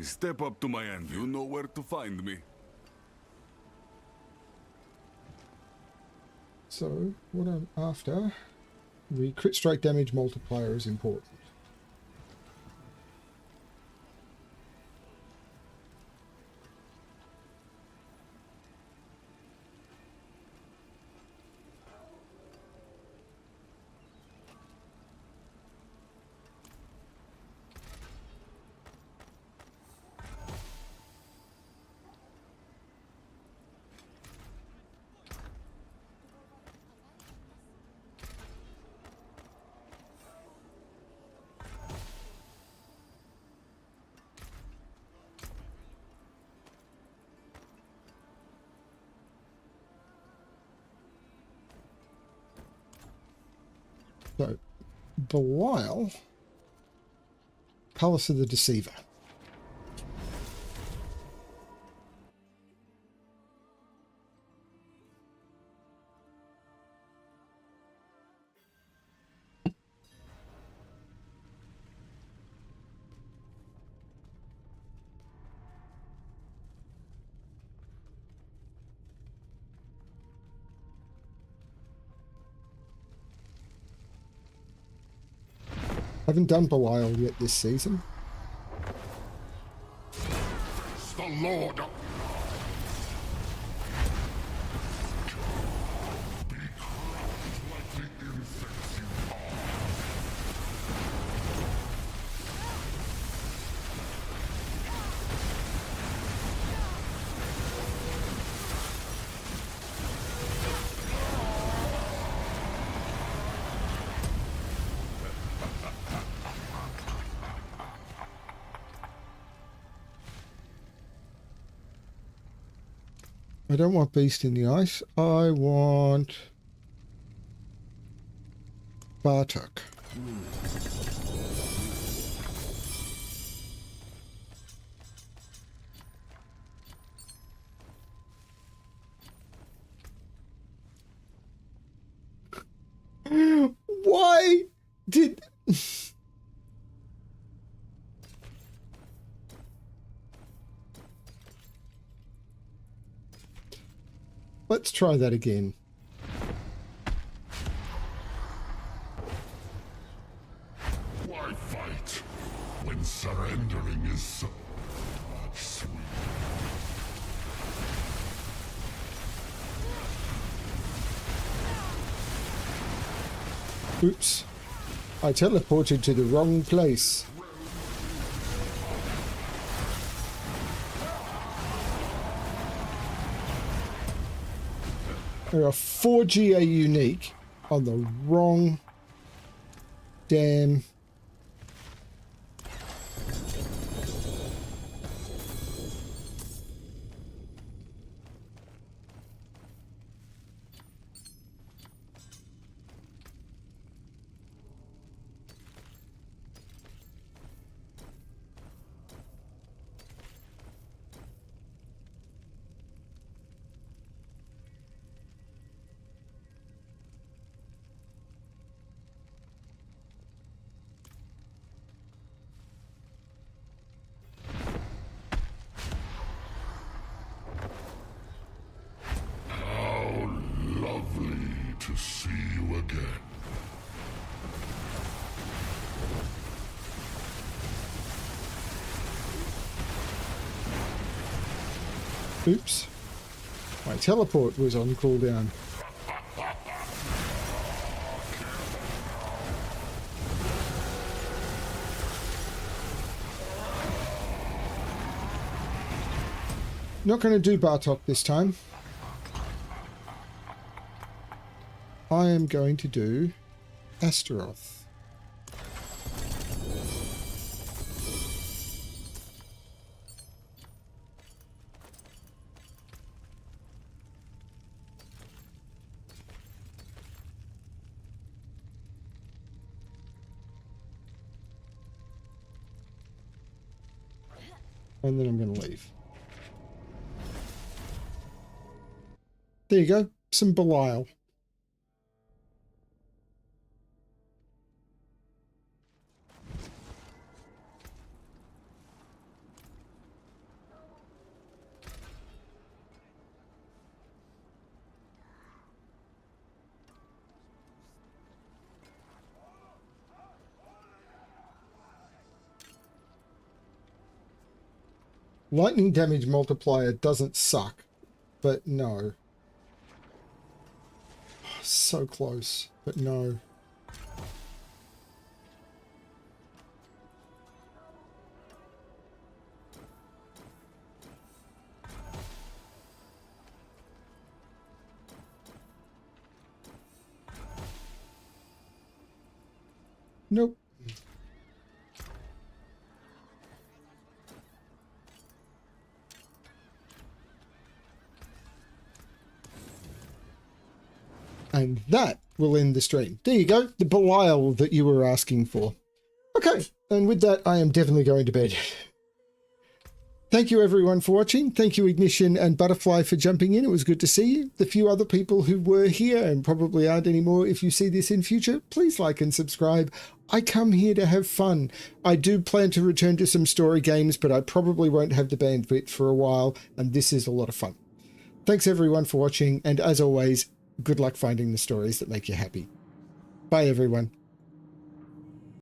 Step up to my anvil. You know where to find me. So, what I'm after, the crit strike damage multiplier is important. So, Belial, Palace of the Deceiver. Haven't done Belial yet this season. It's the Lord of... Be crushed like the insects you are. I don't want Beast in the Ice. I want Bartok. Why did... Let's try that again. Why fight when surrendering is so sweet? Oops. I teleported to the wrong place. There are 4 GA unique on the wrong damn... To see you again. Oops. My teleport was on cooldown. Not going to do Bartok this time. I am going to do Astaroth. And then I'm going to leave. There you go. Some Belial. Lightning damage multiplier doesn't suck, but no. So close, but no. Nope. And that will end the stream. There you go, the Belial that you were asking for. Okay, and with that, I am definitely going to bed. Thank you everyone for watching. Thank you Ignition and Butterfly for jumping in. It was good to see you. The few other people who were here and probably aren't anymore, if you see this in future, please like and subscribe. I come here to have fun. I do plan to return to some story games, but I probably won't have the bandwidth for a while, and this is a lot of fun. Thanks everyone for watching, and as always, good luck finding the stories that make you happy. Bye everyone.